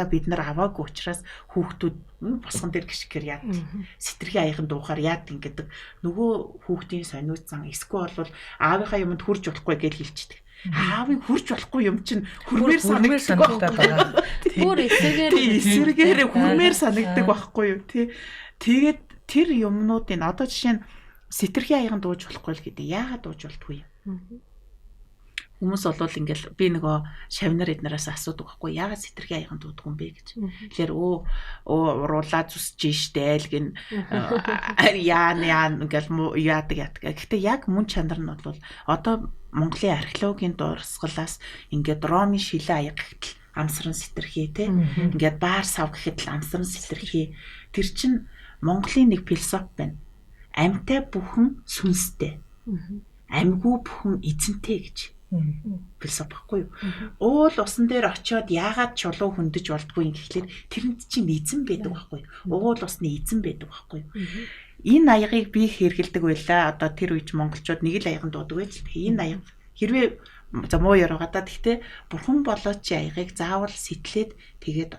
бид нар аваагүй учраас хүүхдүүд босгон дээр гიშгээр яад. Сэтэрхий аяхан дуухаар яад гэдэг. Нөгөө хүүхдийн сониуцсан эсвэл бол аавынхаа юмд хүрж болохгүй гэж хэлчихдэг. Аавыг хүрж болохгүй юм чинь хүрмээр санагддаг байна. Бүр эсэргээр хүрмээр санагддаг байхгүй юу тий. Тэгээд тэр юмнуудын одоо жишээ нь сэтэрхий аяхан дууж болохгүй л гэдэг. Яагаад дууж болтгүй юм? Хүмүүс болвол ингээл би нөгөө шавнар эднээс асуудаг байхгүй яагаад сэтэрхий аяхан дуудах юм бэ гэж. Тэгэхээр уруулаа зүсэж штэ л гин яан ингээл яадаг. Гэхдээ яг мөн чанар нь бол одоо Монголын археологийн дурсгалаас ингээд Ромын шилэн аяг гэхтэл амсран сэтэрхий те ингээд баар сав гэхэд л амсран сэтэрхий тэр чин Монголын нэг философи байна. Амьтай бүхэн сүнстэй. Амьгүй бүхэн эзэнтэй гэж. Философи байхгүй юу? Уул усан дээр очиод яагаад чулуу хөндөж болдгүй юм гэхлээр тэрэнд чинь эзэн байдаг байхгүй юу? Уул усны эзэн байдаг байхгүй юу? Энэ аягыг би хэрэгэлдэг байлаа. Одоо тэр үеч монголчууд нэг л аяган дуудаг байж. Энэ аяг хэрвээ за муу яруугаадаа гэхдээ бурхан болоод чи аягыг заавал сэтлээд тэгээд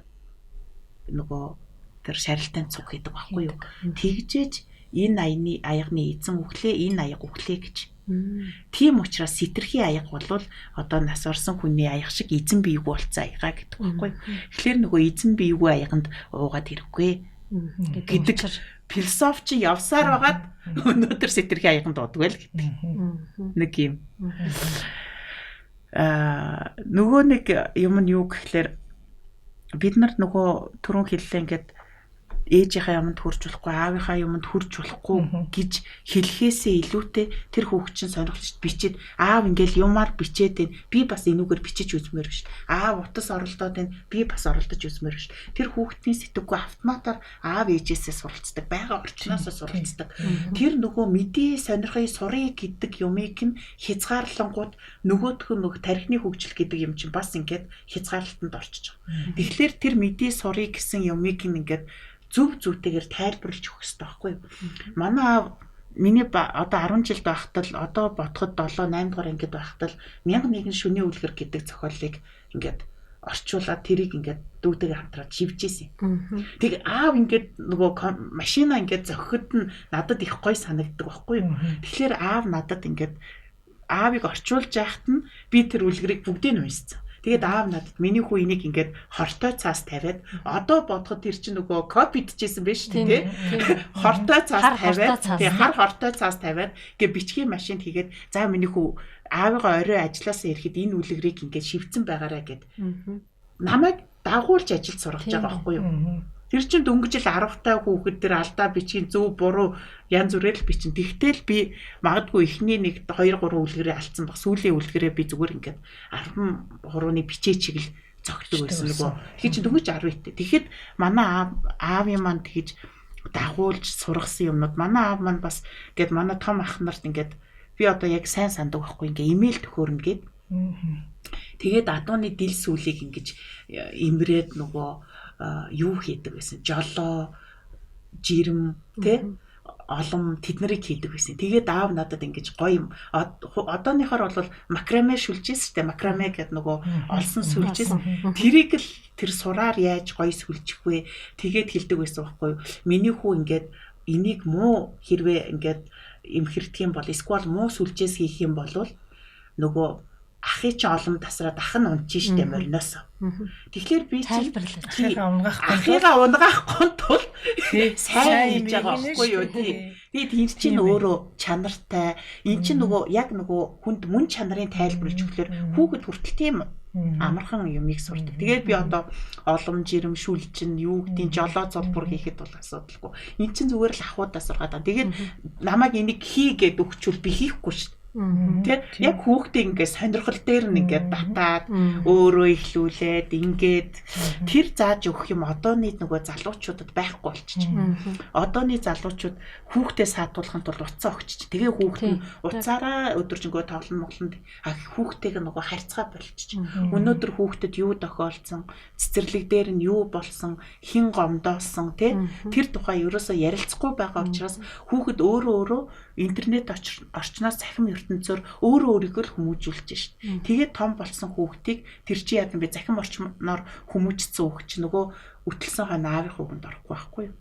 нөгөө тэр шарилтанд цуг хийдэг байхгүй юу? Тэгжээж энэ аягны эзэн өглөө энэ аяг өглөө гэж. Тийм учраас сэтэрхий аяг болвол одоо нас орсон хүний аяг шиг эзэн биегүй болцсон аяга гэдэг байхгүй. Тэгэхээр нөгөө эзэн биегүй аяганд уугаад хэрэггүй гэдэг философич явсаар байгаад өнөөдөр сэтэрхий аяганд дуудаг байл гэдэг. Нэг юм. Нөгөө нэг юм нь юу гэхлээр бид нар нөгөө түрүүн хэллээ ингээд ээжийнхээ юмд хүрч болохгүй, аавынхаа юмд хүрч болохгүй гэж хэлхээсээ илүүтэй тэр хүүхд чинь сонирхолж бичээд аав ингээл юмар бичээд байна. Би бас энүүгээр бичиж үзмээр биш. Аав утас оролдоод байна. Би бас оролдож үзмээр биш. Тэр хүүхдийн сэтгэвгүй автоматар аав ээжээсээ суралцдаг, байгаа орчноосоо суралцдаг. Тэр нөгөө мэдээ сонирхыг сурыг гэдэг юмыг нь хязгаарлангууд нөгөөх нь тархины хөгжил гэдэг юм чинь бас ингээд хязгаарлалтанд орчиж байгаа. Тэгэхээр тэр мэдээ сурыг гэсэн юмыг ингээд зөв зүйтэйгээр тайлбарлаж өгөх хэрэгтэй байхгүй юу? Манай аав миний одоо 10 жилд байхад л одоо бодоход 7 8 дугаар ангид байхад л 1001 шөнийн үлгэр гэдэг зохиолыг ингээд орчуулаад тэрийг ингээд дүүтэйгээ хамтраад шивжээсэн. Тэг аав ингээд нөгөө машина ингээд зохиход нь надад их гоё санагддаг байхгүй юу? Тэгэхээр аав надад ингээд аавыг орчуулж яхад нь би тэр үлгэрийг бүгдийг нь уншсан. Тэгээд аав надад миний хүү энийг ингээд хортой цаас тавиад одоо бодоход тэр чинь нөгөө код бичижсэн байж тий. Хортой цаас тавиад тий хар хортой цаас тавиад ингээд бичгийн машинд хийгээд за миний хүү аавыгаа орой ажилласаа ирэхэд энэ үлгэрийг ингээд шивцэн байгаарэ гэд намайг дагуулж ажилд сургаж байгаа байхгүй юу? Тэр чинь дөнгөж ил 10 та хүүхэд тэр алдаа бичгийн зөв буруу янз бүрээр л бичин. Тэгтэл би магадгүй эхний 1 2 3 үлгэрээ алдсан баг. Сүүлийн үлгэрээ би зүгээр ингээд 13-ны бичээ чиглэл зогтдог байсан нөгөө. Тэгэхээр чи дөнгөж 10 итэ. Тэгэхэд манай аавын маань тэгж дагуулж сургасан юмнууд манай аав маань бас ингээд манай том ах нарт ингээд би одоо яг сайн сандаг байхгүй ингээд имэйл төхөөрнө гэд. Тэгээд адууны дил сүлийг ингэж имрээд нөгөө юу хийдэг байсан. Жолоо, жирэм, тэ олон тэднэрийг хийдэг байсан. Тэгээд аав надад ингэж гоё юм. Одооныхоор бол макраме шүлжээс тэ макраме гэдэг нөгөө олсон сүлжээс тэрийг л тэр сураар яаж гоё сүлжих вэ? Тэгээд хэлдэг байсан байхгүй юу? Миний хүү ингээд энийг муу хэрвээ ингээд эмхэрдэх юм бол эсвэл муу сүлжээс хийх юм бол нөгөө ахыг чи олон тасраад ах нь унчих штэ мориноос. Тэгэхээр би чи ахыгаа унгаахгүй тул сайн хийж байгаа байхгүй юу тий. Би тэр чинь өөрөө чанартай. Энд чинь нөгөө яг нөгөө хүнд мөн чанарын тайлбарлаж өглөөр хүүхэд хүртэл тийм амархан юмыг сурдаг. Тэгээд би одоо олон жирэм шүлжин юу гэдгийг жолоо зулбур хийхэд бол асуудалгүй. Энд чинь зүгээр л ахуудаа сургаад. Тэгээд намайг энийг хий гэд өгчүүл би хийхгүй штэ. Тэгээд яг хүүхдээ ингээд сонирхол дээр нь ингээд батаад өөрөө ихлүүлээд ингээд тэр зааж өгөх юм одооны нөгөө залуучуудад байхгүй болчих. Одооны залуучууд хүүхдээ саатуулахын тулд уцаа өгчих. Тэгээ хүүхд нь уцаараа өдөржингөө тоглоно моглонд хүүхдтэйг нөгөө харьцаа болчих. Өнөөдөр хүүхдэд юу тохиолдсон, цэцэрлэг дээр нь юу болсон, хин гомдоосон тэр тухай ерөөсөө ярилцахгүй байгаа учраас хүүхэд өөрөө интернет орчноос захим ертөнцөөр өөрөө өөрийгөө л хүмүүжүүлж шít. Тэгээд том болсон хүүхдийг тэр чи яг юм бэ захим орчноор хүмүүжсэн хүүхд чи нөгөө үтэлсэн хойно аавын хүүгэнд орохгүй байхгүй юу?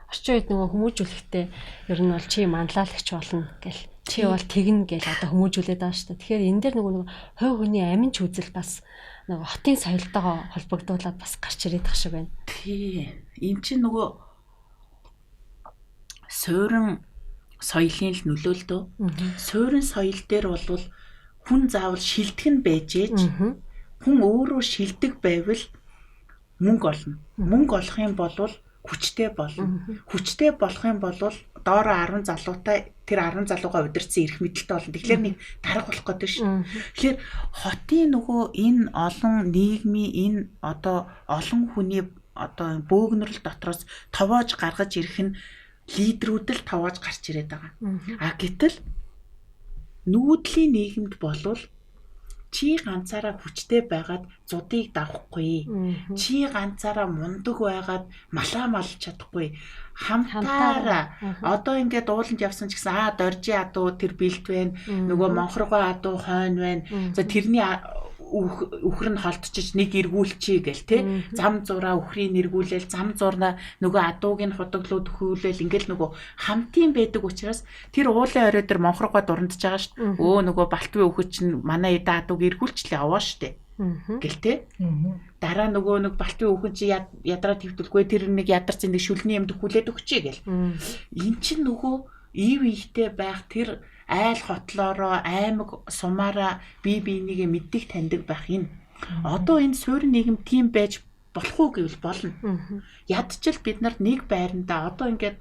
Орчин үед нөгөө хүмүүжүүлэхдээ ер нь бол чи манлайлагч болно гэл. Чи бол тэгнэ гэл одоо хүмүүжүүлээд байгаа шүү дээ. Тэгэхээр энэ дээр нөгөө хувь хүний амин ч үзэл бас нөгөө хотын соёлтойгоо холбогдуулаад бас гарч ирээд тах шиг байна. Тий. Энд чинь нөгөө суурин соёлын л нөлөөлдөө. Суурин соёл дээр бол хүн заавал шилдэг нь байж ээж хүн өөрөө шилдэг байвал мөнгө олно. Мөнгө олох юм бол хүчтэй болно. Хүчтэй болох юм бол доороо 10 залуутай тэр 10 залууга удирдсан эрх мэдэлтэй болно. Тэгэхээр нэг дарга болох гэдэг ш. Тэгэхээр хотын нөгөө энэ олон нийгмийн энэ одоо олон хүний одоо бөөгнөрл дотроос товоож гаргаж ирэх нь лидерүүд л тавааж гарч ирээд байгаа. А гэтэл нүүдлийн нийгэмд болвол чи ганцаараа хүчтэй байгаад зудыг давахгүй. Чи ганцаараа мундаг байгаад малаа малж чадахгүй. Хамтаараа одоо ингээд ууланд явсан ч гэсэн доржи адуу тэр бэлт байна. Нөгөө монхоргоо адуу хойно байна. За тэрний үхэр нь холдчихж нэг эргүүлчихье гэл те зам зураа үхрийг эргүүлээл зам зурнаа нөгөө адууг нь худаглууд өхүүлээл ингээл нөгөө хамтын байдаг учраас тэр уулын орой дээр монхоргоо дурандж байгаа шүү дээ. Нөгөө балтвын үхэж чинь манай эдэ адууг эргүүлчлээ аваа шүү дээ. Гэл те дараа нөгөө нэг балтвын үхэн чи ядраа твтэлгүй тэр нэг ядарсан нэг шүлний юмд өхүүлээд өгчээ гэл. Эн чинь нөгөө ив ихтэй байх тэр айл хотлоороо аймаг сумаараа бие биенийгээ мэддэг таньдаг байх энэ Одоо энэ суурин нийгэм тийм байж болох уу гэвэл болно. Ядчил бид нар нэг байранда одоо ингээд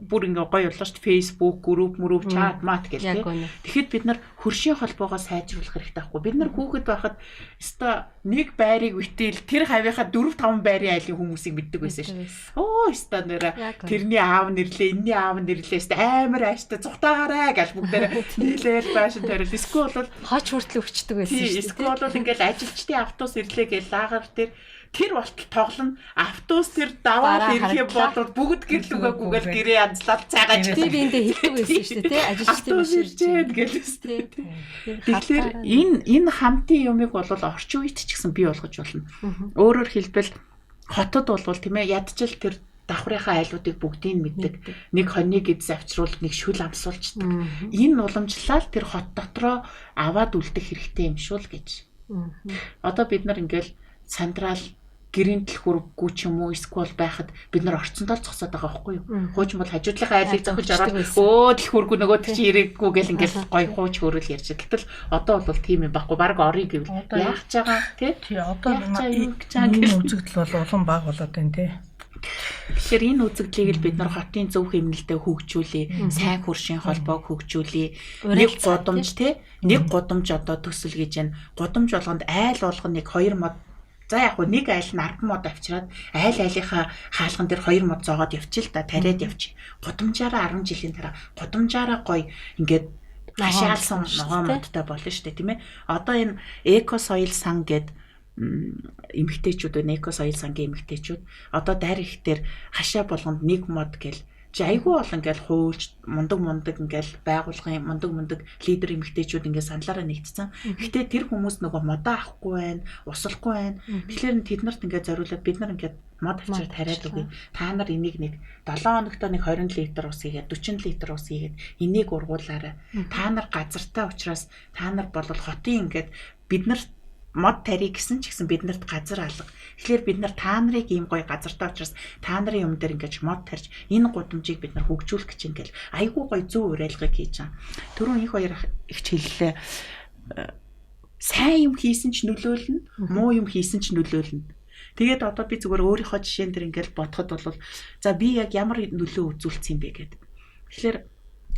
бүр ингээ гоё боллоо шүү дээ. Facebook, групп, чат, мат гэх тийм. Тэгэхэд бид нар хөршийн холбоогоо сайжруулах хэрэгтэй байхгүй. Бид нар хүүхэд байхад өстой нэг байрыг битэл тэр хавийнхаа 4-5 байрын айлын хүмүүсийг мэддэг байсан шүү. Оо өстой нэрэ тэрний аав нэрлээ, энэний аав нэрлээ өстой амар ааштай цухтаагаарай гэж бүгдээрээ нийлээл байшин төрөл. Эсвэл бол хооч хүртэл өвчдөг байсан шүү дээ. Эсвэл бол ингээл ажилчдын автобус ирлээ гэж лагаар тэр болтол тоглоно. Автобус тэр даваад ирэхээ бодвол бүгд гэрлүүгүйгээл гэрээ янзлаад цайгааж тийм эндээ хэлдэг байсан шүү дээ, тий? Ажилчдын машин гэлээстэй. Тэгэхээр энэ хамтын юмыг бол орчин үед ч гэсэн бий болгож болно. Өөрөөр хэлбэл хотод болвол тийм ээ ядчил тэр давхрынхаа айлуудыг бүгдийг мэддэг. Нэг хоньыг эдс авчруулж, нэг шүл амсуулчдаг. Энэ уламжлал тэр хот дотроо аваад үлдэх хэрэгтэй юм шүүл гэж. Одоо бид нар ингээл централ гэрийн дэлгүүргүй ч юм уу эсвэл байхад бид нар орцондоо л зогсоод байгаа байхгүй юу? Хууч бол хажуудлынхаа айлыг зохиж ороод дэлгүүргүй нөгөө тэр чи ирээгүй гэл ингээл гой хууч хөрөл ярьж. Гэтэл одоо бол тийм юм байхгүй. Бараг орё гэвэл яах ч байгаа тий? Одоо энэ үзэгдэл бол улам баг болоод байна тий. Тэгэхээр энэ үзэгдлийг л бид нар хотын зөв хэмнэлтэд хөгжүүлээ, сайн хөршийн холбоог хөгжүүлээ. Нэг гудамж тий? Нэг гудамж одоо төсөл гэж байна. Гудамж болгонд айл болгоно нэг 2 мод. За яг гоо нэг айл нь 10 мод авчираад айлынхаа хаалган дээр 2 мод зоогоод явчих л да тариад явчих. Гудамжаараа 10 жилийн дараа гудамжаараа гоё ингээд хашаалсан ногоо модтай болно шүү дээ тийм ээ. Одоо энэ эко соёл сан гэд эмэгтэйчүүд байна. Эко соёл сангийн эмэгтэйчүүд одоо дайр их дээр хашаа болгонд нэг мод гэл айгүй бол ингээл хуульч мундаг ингээл байгуулгын мундаг лидер эмэгтэйчүүд ингээд саналаараа нэгдсэн. Гэхдээ тэр хүмүүс нөгөө модоо авахгүй байна, услахгүй байна. Тэгэхээр тэд нарт ингээд зориулаад бид нар ингээд мод авчираад тариад үгүй. Та нар энийг нэг 7 хоногт нэг 20 литр ус хийгээд 40 литр ус хийгээд энийг ургуулаарай. Та нар газартай учраас та нар бол хотын ингээд бид нар мод тарих гэсэн ч гэсэн биднэрт газар алга. Тэгэхээр бид нар та нарыг ийм гоё газартай учраас та нарын юм дээр ингэж мод тарьж энэ гудамжийг бид нар хөгжүүлэх гэж ингээл айгүй гоё зөв уриалгыг хийж байгаа. Түрүүн их хоёр их хэллээ. Сайн юм хийсэн ч нөлөөлнө, муу юм хийсэн ч нөлөөлнө. Тэгээд одоо би зүгээр өөрийнхөө жишээн дээр ингээл бодоход бол за би яг ямар нөлөө үзүүлсэн юм бэ гэдэг. Тэгэхээр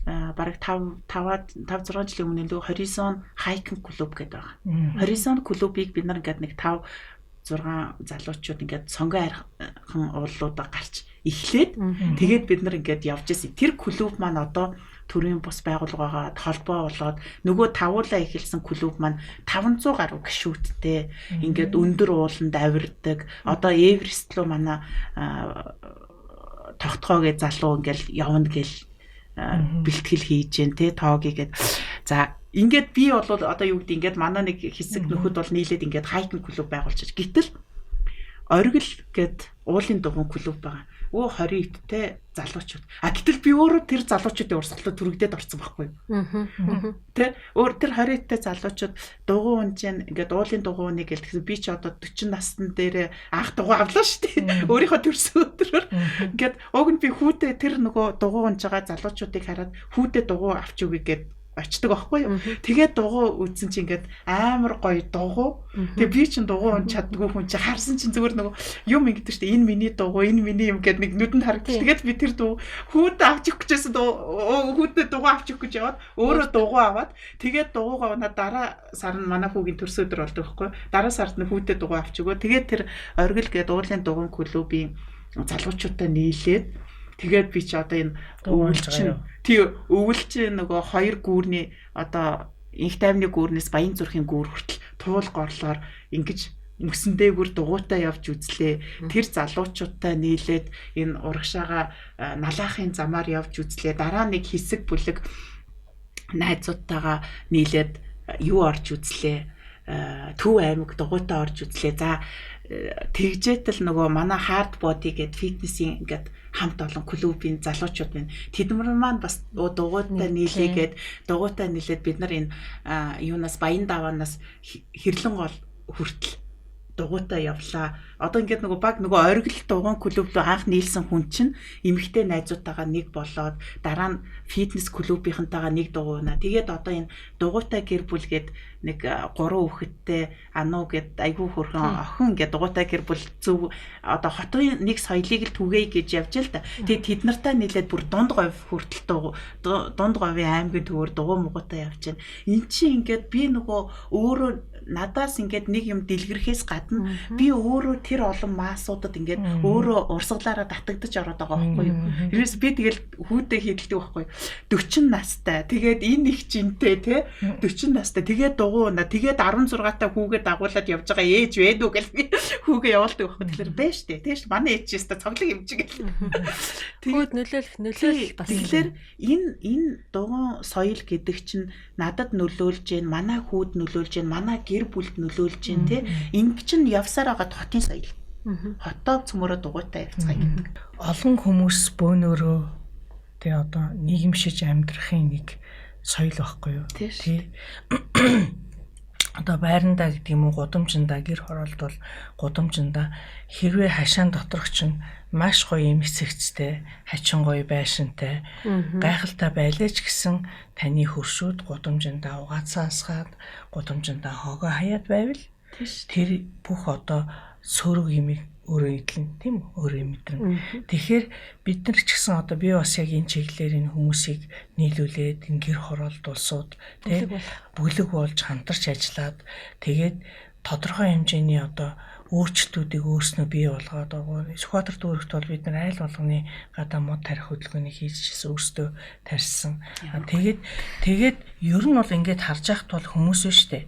бараг 5-6 жилийн өмнө л Horizon Hiking Club гэдэг байгаа. Horizon Club-ыг бид нар ингээд нэг 5-6 залуучууд ингээд сонгоо архан уулуудаа гарч эхлээд тэгээд бид нар ингээд явж ирсэн. Тэр клуб маань одоо төрийн бус байгууллагаагаа холбоо болоод нөгөө тавуулаа эхэлсэн клуб маань 500 гаруй гишүүдтэй ингээд өндөр ууланд авирдаг. Одоо Эверест руу манай тогтхоогээ залуу ингээд явна гэл бэлтгэл хийж जैन те тоогийгээд за ингээд би бол одоо юу гэдэг ингээд манай нэг хэсэг нөхөд бол нийлээд ингээд хайкинг клуб байгуулчих. Гэтэл оргил гэд уулын дугуйн клуб байгаа. Өө 20 те залуучууд. Гэтэл би өөрөө тэр залуучуудын урсгалууд түрэгдээд орсон байхгүй юу? Тэ өөр тэр 20-тэй залуучууд дугуй унжин ингээд уулын дугуй уныг гэлтсэн би ч одоо 40 насны дээр анх дугуй авлаа шүү дээ. Өөрийнхөө төрсөн өдрөөр ингээд уг нь би хүүтэй тэр нөгөө дугуй унж байгаа залуучуудыг хараад хүүтэй дугуй авч өгье гэд очдөг байхгүй юу. Тэгээд дугуй үзсэн чинь ингээд амар гоё дугуй. Тэгээ би чинь дугуй унж чаддгүй хүн чи харсан чинь зүгээр нөгөө юм ингэдэг шүү дээ. Энэ миний дугуй, энэ миний юм гэд нэг нүдэнд харагдчих. Тэгээд би тэр дугуй хүүтэй авч өгөх гэжсэн хүүтэй дугуй авч өгөх гэж яваад өөрөө дугуй аваад тэгээд дугуйгаа унаа дараа сар нь манай хүүгийн төрсөн өдөр болдог байхгүй юу. Дараа сард нь хүүтэй дугуй авч өгөө. Тэгээд тэр оргил гэд уулын дугуйн клубын залуучуудтай нийлээд тэгээд би ч одоо энэ өвөлчин нөгөө 2 гүүрний одоо инх тайвны гүүрнээс баян зүрхийн гүүр хүртэл туул горлоор ингэж мөсөн дээгүр дугуйтай явж үзлээ. Тэр залуучуудтай нийлээд энэ урагшаага налаахын замаар явж үзлээ. Дараа нэг хэсэг бүлэг найзуудтайгаа нийлээд юу орж үзлээ. Төв аймаг дугуйтай орж үзлээ. За тэгжээтэл нөгөө манай хард боди гэд фитнесийн ингээд хамт олон клубын залуучууд байна. Тэдмэр маань бас дугуйтай нийлээгээд дугуйтай нийлээд бид нар энэ юунаас баян даваанаас хэрлэн гол хүртэл дугуйтай явлаа. Одоо ингээд нөгөө баг нөгөө оргил дугуйн клуб руу анх нийлсэн хүн чинь эмэгтэй найзуудтайгаа нэг болоод дараа нь фитнес клубийнхантайгаа нэг дугуйна. Тэгээд одоо энэ дугуйтай гэр бүл гээд нэг 3 хүүхэдтэй ануу гээд айгүй хөрхөн охин ингээд дугуйтай гэр бүл зөв одоо хотын нэг соёлыг л түгээе гэж явж л да. Тэгээд тэд нартай нийлээд бүр дунд говь хүртэл дунд говийн аймгийн төвөр дугуй муутай явж байна. Эн чинь ингээд би нөгөө өөрөө надаас ингээд нэг юм дэлгэрхээс гадна би өөрөө тэр олон маасуудад ингээд өөрөө урсгалаараа татагдаж ороод байгаа байхгүй юу. Ерөөс би тэгэл хүүдээ хийдэлдэг байхгүй юу. 40 настай. Тэгээд энэ их жинтэй те 40 настай. Тэгээд дугуйна. Тэгээд 16 та хүүгээ дагуулад явж байгаа ээж вэ дүү гэл би хүүгээ явуулдаг байхгүй. Тэгэхээр бэ штэ. Тэгэж манай ээж чиста цоглог юмчиг гэл. Хүүд нөлөөлөх бас. Тэгэхээр энэ дугуйн соёл гэдэг чинь надад нөлөөлж гин, манай хүүд нөлөөлж гин, манай гэр бүлд нөлөөлж гин те. Ингэ чинь явсаар байгаа хотын соёл. Хотоо цөмөрөө дугуйтай явцгаа гэдэг. Олон хүмүүс бөөнөрөө тэгээ одоо нийгэмшиж амьдрахын нэг соёл байхгүй юу? Тий. Одоо байрандаа гэдэг юм уу, гудамжиндаа гэр хороолт бол гудамжиндаа хэрвээ хашаан доторх чинь маш гоё юм эсэгцтэй, хачин гоё байшинтай, гайхалтай байлаач гэсэн таны хөршүүд гудамжиндаа угаацаасгаад, гудамжиндаа хогоо хаяад байвал тэр бүх одоо сөрөг юм өөрөө идэлнэ, тийм үү? Өөрөө мэдрэн. Тэгэхээр бид нар ч гэсэн одоо би бас яг энэ чиглэлээр энэ хүмүүсийг нийлүүлээд энэ гэр хороолт улсууд тий бүлэг болж хамтарч ажиллаад тэгээд тодорхой хэмжээний одоо өөрчлөлтүүдийг өөрснөө бий болгоод байгаа. Сүхбаатар дүүрэгт бол бид нар айл болгоны гадаа мод тарих хөдөлгөөнийг хийжсэн өөрсдөө тарьсан. Тэгээд ер нь бол ингээд харж яхад бол хүмүүс нь штэ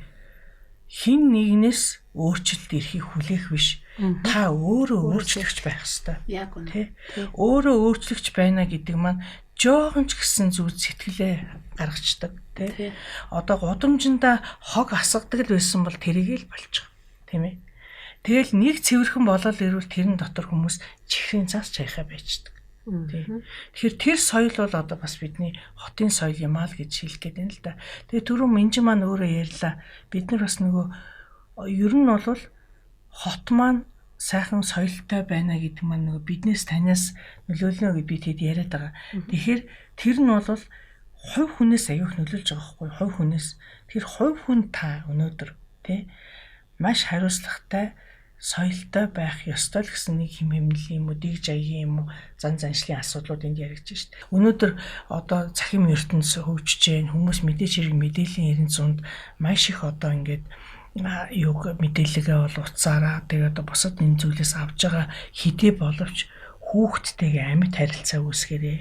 хин нэгнээс өөрчлөлт эрхийг хүлээх биш. Та өөрөө өөрчлөгч байх ёстой. Яг үнэ. Өөрөө өөрчлөгч байна гэдэг маань жоохон ч гэсэн зүг сэтгэлээ гаргацдаг тий. Одоо гудамжиндаа хог асгадаг л байсан бол тэрийг л болчих. Тийм ээ. Тэгэл нэг цэвэрхэн болол ирвэл тэрэн дотор хүмүүс чихрийн цаас чайхаа байждаг. Тэгэхээр тэр соёл бол одоо бас бидний хотын соёл юм аа л гэж хэлэх гээд байна л да. Тэгээ түрүү Минжин маань өөрөө ярьлаа. Бид нар бас нөгөө ер нь бол хот маань сайхан соёлтой байна гэдэг маань нөгөө биднээс танаас нөлөөлнө гэж би тэд яриад байгаа. Тэгэхээр тэр нь бол хувь хүнээс аюух нөлөөлж байгаа байхгүй хувь хүнээс. Тэр хувь хүн та өнөөдөр тий маш хариуцлагатай соёлтой байх ёстой л гэсэн нэг хэмнэлийн юм уу, дэг жаягийн юм уу, зан заншлын асуудлууд энд яригдж шít. Өнөөдөр одоо цахим ертөнц хөгжиж гэн хүмүүс мэдээж хэрэг мэдээллийн эрен зуунд маш их одоо ингээд мэдээлэлгээ бол уцаараа тэгээд одоо бусад энэ зүйлээс авж байгаа хэдий боловч хүүхдтэйгээ амьд харилцаа үүсгэрээ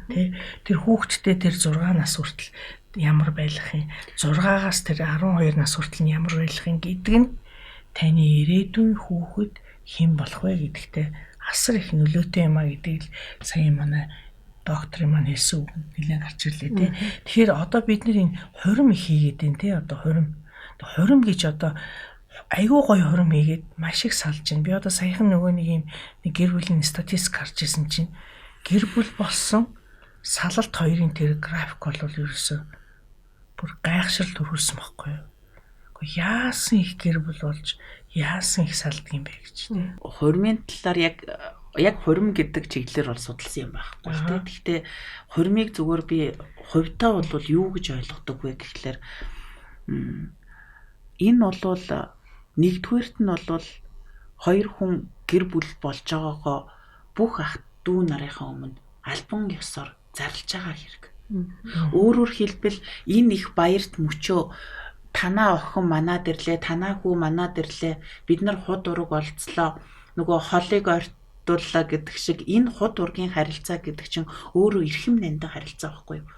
тий тэр хүүхдтэй тэр 6 нас хүртэл ямар байх юм 6-аас тэр 12 нас хүртэл нь ямар байх юм гэдэг нь таны ирээдүйн хүүхэд хэн болох вэ гэдэгтээ асар их нөлөөтэй юм а гэдгийг сая манай докторын маань хэлсэн үг нэлээд гарч ирлээ тий. Тэгэхээр одоо бид нар энэ хурим их хийгээд байна тий одоо хурим гэж одоо айгүй гоё хурим хийгээд маш их салж байна. Би одоо саяхан нөгөө нэг юм гэр бүлийн статистик харж ирсэн чинь гэр бүл болсон салалт хоёрын тэр график бол ерөөсөө бүр гайхшрал төрүүлсэн байхгүй юу? Яасан их гэр бүл болж яасан их салдаг юм бэ гэж тийм. Хурмын талаар яг хурим гэдэг чиглэлээр бол судалсан юм байхгүй тийм. Гэхдээ хурмыг зүгээр би хувьдаа бол юу гэж ойлгодог вэ гэхлээр энэ бол нэгдүгээрт нь бол хоёр хүн гэр бүл болж байгаагаа бүх ах дүү нарынхаа өмнө албан ёсоор зарлж байгаа хэрэг. Өөрөөр хэлбэл энэ их баярт мөчөө танаа охин манаа дэрлээ, танаа хүү манаа дэрлээ. Бид нар худ ураг олцлоо. Нөгөө холыг ортууллаа гэдэг шиг энэ худ ургийн харилцаа гэдэг чинь өөрөө эрхэм нандин харилцаа байхгүй юу?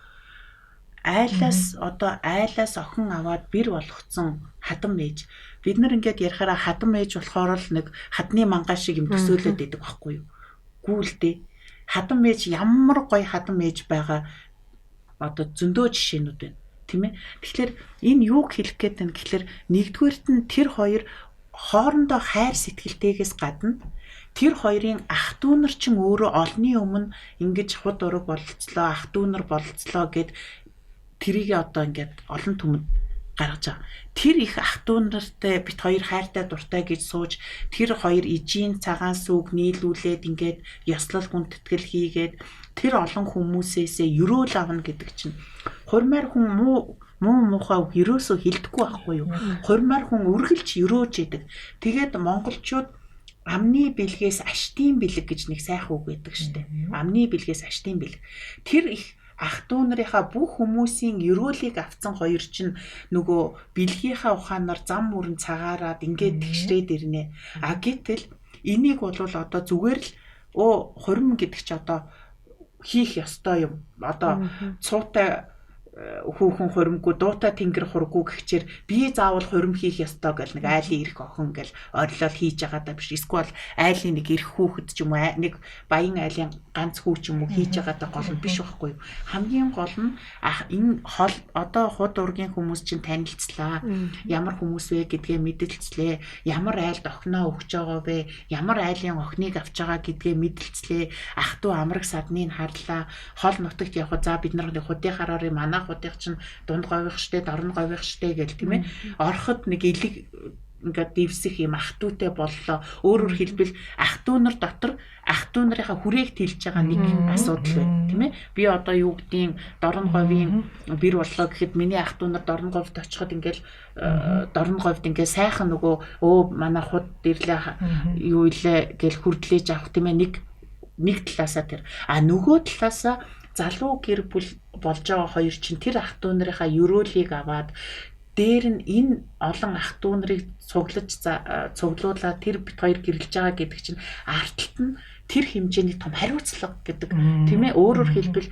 Айлаас охин аваад бэр болгоцсон хадам ээж. Бид нар ингээд ярихаараа хадам ээж болохоор л нэг хадны мангай шиг юм төсөөлөд идэг байхгүй юу? Гүүлдэ. Хадам ээж ямар гоё хадам ээж байгаа одоо зөндөө жишээнүүд байна. Тийм ээ. Тэгэхээр энэ юуг хэлэх гээд байна гэхэлэр нэгдүгээрт нь тэр хоёр хоорондоо хайр сэтгэлтэйгээс гадна тэр хоёрын ах дүү нар ч өөрөө олонний өмнө ингэж худ ураг болцлоо, ах дүү нар болцлоо гэд тэрийг одоо ингээд олон түмэнд гаргаж байгаа. Тэр их ах トゥ нартай бит хоёр хайртай дуртай гэж сууж тэр хоёр ижийн цагаан сүг нийлүүлээд ингээд ёслол хүндэтгэл хийгээд тэр олон хүмүүсээсээ өрөөл авна гэдэг чинь хурмаар хүн муухай ерөөсөө хилдэхгүй байхгүй юу? Хурмаар хүн үргэлж өрөөж идэг. Тэгээд монголчууд амны бэлгээс аштын бэлэг гэж нэг сайхан үг байдаг штэ. Амны бэлгээс аштын бэлэг. Тэр их ах トゥ нарынхаа бүх хүмүүсийн өрөөлийг авцсан хоёр чинь нөгөө бэлгийнхаа ухаанаар зам мөрөн цагаараад ингээд тэгшрээд ирнэ. А гэтэл энийг бол одоо зүгээр л хурим гэдэг чи одоо хийх ёстой юм. Одоо цуутай хүүхэн хуримгүй дуутай тэнгэр хурггүй гэхчээр би заавал хурим хийх ёстой гэл нэг айлын ирэх охин гэл орилол хийж байгаа даа биш. Эсвэл айлын нэг ирэх хүүхэд ч юм уу нэг баян айлын ганц хүү ч юм уу хийж байгаа даа гол нь биш байхгүй юу? Хамгийн гол нь энэ хол одоо худ ургийн хүмүүс чинь танилцлаа. Ямар хүмүүс вэ гэдгээ мэдэлцлээ. Ямар айлд охиноо өгч байгаа вэ? Ямар айлын охиныг авч байгаа гэдгээ мэдэлцлээ. Ах トゥ амраг садныг харлаа. Хол нутагт явах за бид нар худын хараарыг манай худыг чинь дунд гових штэ, дорн гових штэ гэл тийм ээ. Ороход нэг элэг ингээд дивсэх юм ах トゥ тэй боллоо. Өөрөөр хэлбэл ах トゥ нар дотор ах トゥ нарынхаа хүрээг тэлж байгаа нэг асуудал байна тийм ээ. Би одоо юу гэдгийг дорн говийн бэр боллоо гэхэд миний ах トゥ нар дорн говьд очиход ингээл дорн говьд ингээ сайхан нөгөө манай худ ирлээ юу илээ гэл хүрдлээж авах тийм ээ. Нэг талаасаа тэр нөгөө талаасаа залуу гэр бүл болж байгаа хоёр чинь тэр ах トゥ нарынхаа өрөөлийг аваад дээр нь энэ олон ах トゥ нарыг цуглуулаад тэр бит хоёр гэрэлж байгаа гэдэг чинь артталт нь тэр хэмжээний том хариуцлага гэдэг тийм ээ. Өөрөөр хэлбэл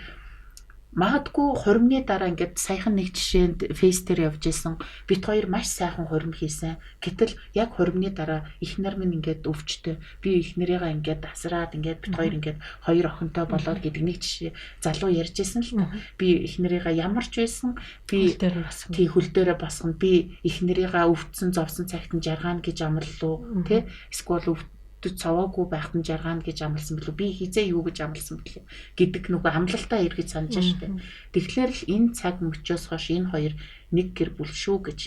магадгүй хуримны дараа ингээд саяхан нэг жишээнд фейс дээр явж исэн бит хоёр маш сайхан хурим хийсэн. Гэтэл яг хуримны дараа эхнэр минь ингээд өвчтэй. Би эхнэрийгээ ингээд асраад ингээд бит хоёр ингээд хоёр охинтой болоод гэдэг нэг жишээ залуу ярьж исэн л та. Би эхнэрийгээ ямарч байсан. Би хөл дээрээ босгоно. Би эхнэрийгээ өвдсөн зовсон цагт нь жаргаана гэж амлалуу тий. Эсвэл цаваагүй байхад нь жаргаана гэж амласан билүү? Би хизээ юу гэж амласан билүү? Гэдэг нөгөө амлалтаа эргэж санаж штэ. Тэгэхээр л энэ цаг мөчөөс хойш энэ хоёр нэг гэр бүл шүү гэж.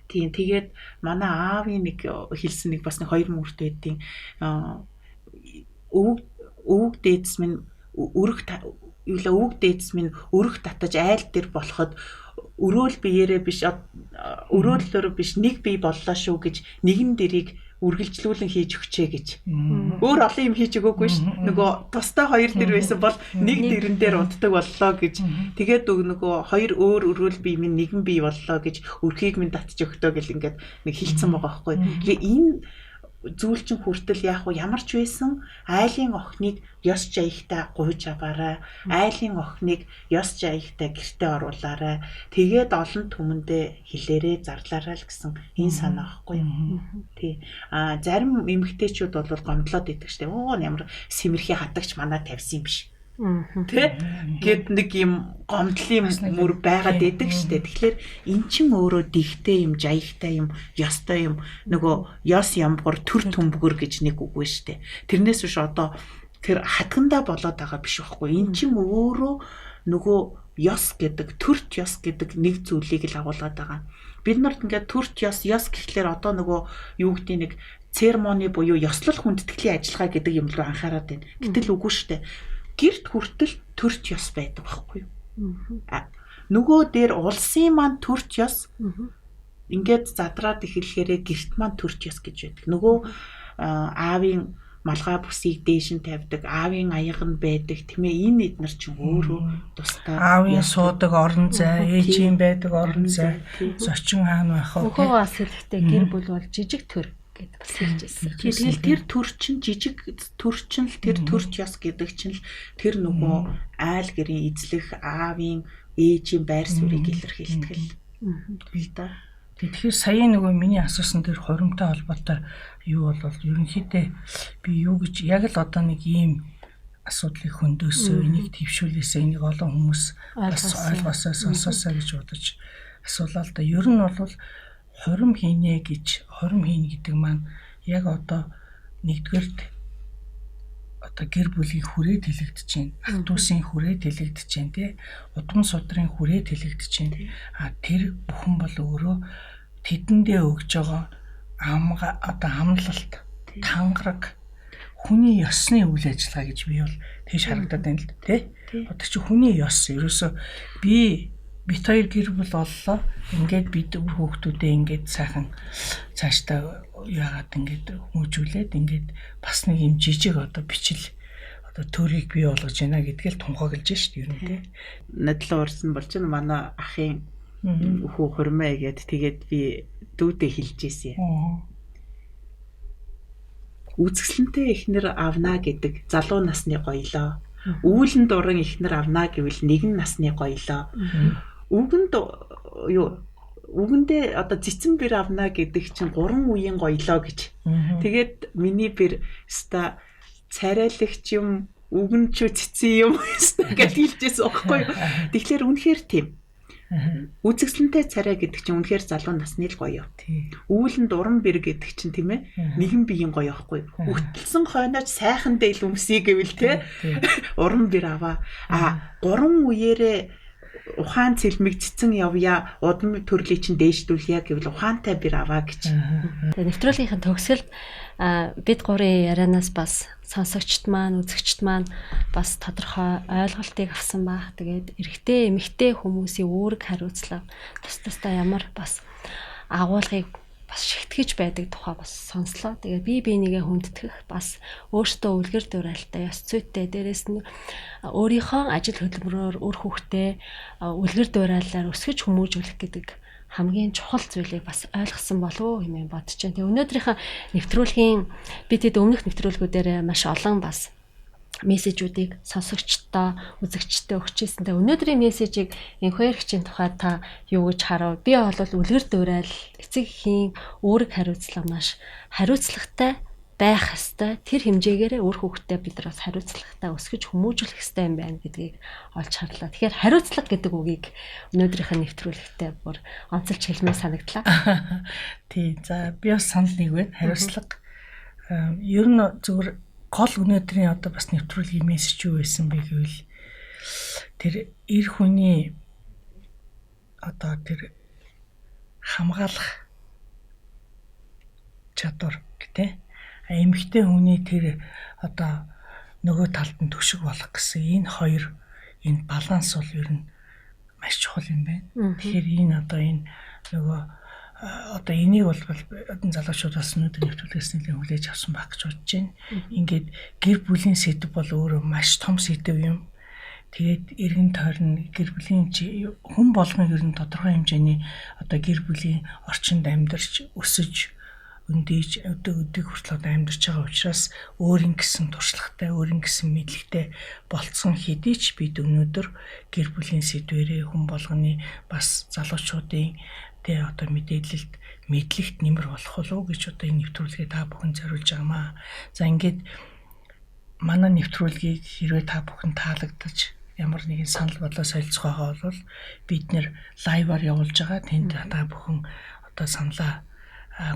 Тийм тэгээд манай аавын нэг хэлсэн нэг бас нэг хоёр мөртэй байдیں۔ Өвөг дээдс минь өвөг дээдс минь өрөх татаж айл дээр болоход өрөөл биеэрээ биш өрөөлөөр биш нэг бие боллоо шүү гэж нэгэн дэрийг үргэлжлүүлэн хийж өгчээ гэж. Өөр олон юм хийж өгөөгүй ш. Нөгөө тустай хоёр дэр байсан бол нэг дэрэн дээр унтдаг боллоо гэж. Тэгээд нөгөө хоёр өөр өрөөл бие минь нэгэн бие боллоо гэж өрхийг минь татж өгтөө гэл ингээд нэг хилцсэн байгаа байхгүй. Тэгээ энэ зүйл чинь хүртэл яг уу ямар ч байсан айлын охиныг ёс жаягтай гуйж аваарай. Айлын охиныг ёс жаягтай гэртээ оруулаарай. Тэгээд олон түмэндээ хэлээрээ зарлаарай л гэсэн энэ санаа байхгүй юу. Тий. Зарим эмэгтэйчүүд бол гомдлоод идэг штеп. Ямар сэмэрхий хатагч манаа тавьсан юм биш. Тэ гэд нэг юм гомдлын мөр байгаад идэг штэ. Тэгэхээр эн чин өөрөө дихтэй юм, жаягтай юм, ёстой юм. Нөгөө ёс ямбгор төр төмбгөр гэж нэг үг вэ штэ. Тэрнээс биш одоо тэр хатгандаа болоод байгаа биш байхгүй. Эн чин өөрөө нөгөө ёс гэдэг, төрт ёс гэдэг нэг зүйлийг л агуулгаад байгаа. Бид нарт ингээд төрт ёс гэхлээр одоо нөгөө юу гэдэг нэг церемони буюу ёслол хүндэтгэлийн ажиллагаа гэдэг юм руу анхаарат байна. Гэтэл үгүй штэ. Гэрт хүртэл төрт ёс байдаг байхгүй юу? Нөгөө дээр улсын маань төрт ёс ингээд задраад эхлэхээрээ гэрт маань төрт ёс гэж байдаг. Нөгөө аавын малгай бүсийг дээш нь тавьдаг, аавын аяг нь байдаг тийм ээ. Энэ эднэр чинь өөрөө тустай. Аавын суудаг орон зай, ээжийн байдаг орон зай, зочин хаан байх уу? Хөөс хэлэхдээ гэр бүл бол жижиг төр гэдэг бас хэлжсэн. Тэгэл тэр төр чинь жижиг төр чинь л тэр төрт ёс гэдэг чинь л тэр нөгөө айл гэрийн эзлэх аавын ээжийн байр суурийг илэрхийлдэг л да. Тэгэхээр сая нөгөө миний асуусан тэр хоримтой холбоотой юу бол ерөнхийдөө би юу гэж яг л одоо нэг ийм асуудлыг хөндөсөө энийг твшүүлээсээ энийг олон хүмүүс бас ойлгосоо сонсоосоо гэж бодож асуулаа л да. Ер нь бол хорим хийнэ гэдэг маань яг одоо нэгдүгээрт одоо гэр бүлийн хүрээд хэлэгдэж байна. Ах дүүсийн хүрээд хэлэгдэж байна тий. Удам судрын хүрээд хэлэгдэж байна. Тэр бүхэн бол өөрөө тэдэндээ өгж байгаа одоо амлалт, тангараг, хүний ёсны үйл ажиллагаа гэж би бол тэгж харагдаад байна л тий. Одоо чи хүний ёс ерөөсөө бит хоёр гэр бүл боллоо. Ингээд бид хүүхдүүдээ ингээд сайхан цаашдаа яагаад ингээд хүмүүжүүлээд ингээд бас нэг юм жижиг одоо бичил одоо төрийг бий болгож байна гэдгээл тунхаглаж шүү дээ ер нь тий. Надлаа урсан болж байна. Манай ахын хүү хурмаа гээд тэгээд би дүүдээ хэлж ийсэн. Үзэсгэлэнтэй эхнэр авна гэдэг залуу насны гоёлоо. Үүлэн дуран эхнэр авна гэвэл нэгэн насны гоёлоо. Үгэндээ одоо цэцэн бэр авна гэдэг чинь 3 үеийн гоёлоо гэж. Тэгээд миний бэр ста царайлагч юм, үгэн ч цэцэн юм гэж хэлжсэн байхгүй юу. Тэгэхээр үнэхээр тийм. Үзэсгэлэнтэй царай гэдэг чинь үнэхээр залуу насны л гоё. Үүлэн дуран бэр гэдэг чинь тийм ээ. Нэгэн биеийн гоё байхгүй юу. Хөтлсөн хойноч сайхан дээл өмсөе гэвэл те. Уран бэр аваа. 3 үеэрээ ухаан цэлмэг цэцэн явъя, удам төрлийг чинь дээшлүүлъя гэвэл ухаантай бэр аваа гэж. Нэвтрүүлгийнхаа төгсгөлд бид гурийн ярианаас бас сонсогчд маань, үзэгчд маань бас тодорхой ойлголтыг авсан баг. Тэгээд эрэгтэй, эмэгтэй хүмүүсийн үүрэг хариуцлага тусдаа ямар бас агуулгыг бас шигтгэж байдаг тухай бас сонслоо. Тэгээд би бинийгээ хүндэтгэх бас өөртөө үлгэр дуурайлтаа, ёс зүйтэй, дээрэс нь өөрийнхөө ажил хөдөлмөрөөр үр хүүхдээ үлгэр дуурайлаар өсгөж хүмүүжүүлэх гэдэг хамгийн чухал зүйлийг бас ойлгосон болов уу хэмээн бодож байна. Тэгээ өнөөдрийнхөө нэвтрүүлгийн би тэд өмнөх нэвтрүүлгүүдээр маш олон бас мессежүүдийг сонсогчдоо, үзэгчдээ өгчээсэн. Тэгээ өнөөдрийн мессежийг энх хоёрчийн тухай та юу гэж харав? Би бол үлгэр дуурайл эцэг эхийн үүрэг хариуцлага маш хариуцлагатай байх ёстой. Тэр хэмжээгээр өөр хүүхдэд бид нар бас хариуцлагатай өсгөж хүмүүжүүлэх ёстой юм байна гэдгийг олж харлаа. Тэгэхээр хариуцлага гэдэг үгийг өнөөдрийнхөө нэвтрүүлэгтээ бүр онцолж хэлмээр санагдлаа. Тий, за би бас санал нэг байна. Хариуцлага ер нь зөвхөн гол өнөөдрийн одоо бас нэвтрүүлгийн мессеж юу байсан бэ гэвэл тэр эр хүний одоо тэр хамгаалах чадвар гэдэг эмэгтэй хүний тэр одоо нөгөө талд нь төшиг болох гэсэн энэ баланс бол ер нь маш чухал юм байна. Тэгэхээр энэ нөгөө одоо энийг бол залуучуудаас өнөөдөр нэвтрүүлгээс нэлээд хүлээж авсан байх гэж бодож байна. Ингээд гэр бүлийн сэдв бол өөрөө маш том сэдв юм. Тэгээд эргэн тойрон гэр бүлийн хүн болгоныг ер нь тодорхой хэмжээний одоо гэр бүлийн орчинд амьдарч өсөж өндийж өдөг хүртэл амьдарч байгаа учраас өөрийн гэсэн туршлагатай, өөрийн гэсэн мэдлэгтэй болцсон хэдий ч бид өнөөдөр гэр бүлийн сэдвэрээ хүн болгоны бас залуучуудын одоо мэдээлэлд мэдлэгт нэмэр болох болов уу гэж одоо энэ нэвтрүүлгээ та бүхэн зориулж байгаамаа. За ингээд манай нэвтрүүлгийг хэрвээ та бүхэн таалагдаж ямар нэгэн санал бодлоо солилцох байгаа бол бид нэр лайваар явуулж байгаа. Тэнд та бүхэн одоо саналаа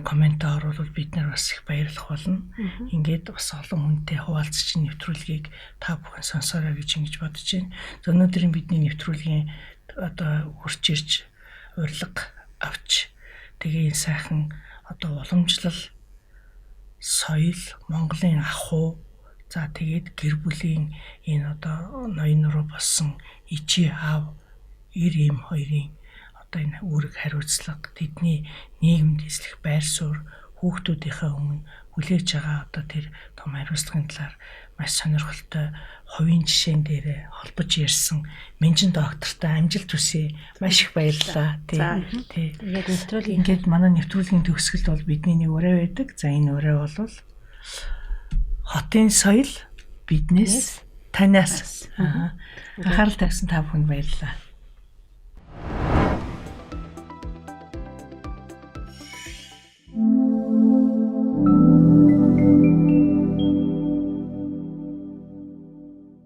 комментээр оруулбал бид нар бас их баярлах болно. Ингээд бас олон хүнтэй хуваалцаж нэвтрүүлгийг та бүхэн сонсоорой гэж ингэж бодож байна. Өнөөдрийн бидний нэвтрүүлгийн одоо хурц ирж урилга авч тэгээ энэ сайхан одоо уламжлал соёл Монголын ахуй за тэгээд гэр бүлийн энэ одоо ноён руу болсон ичи аав эр эм хоёрын одоо энэ үүрэг хариуцлага тэдний нийгэмд эслэх байр суурь хүүхдүүдийнхээ өмнө хүлээж байгаа одоо тэр том хариуцлагын талаар маш сонирхолтой хувийн жишээн дээр холбож ярьсан Менжин доктортой амжилт хүсье. Маш их баярлалаа. Тий. Тэгээд нэвтрүүлгийн ингээд манай нэвтрүүлгийн төгсгөлд бол бидний нэг ураа байдаг. За энэ ураа бол хотын соёл биднээс танаас анхаарал тавьсан та бүхэнд баярлалаа.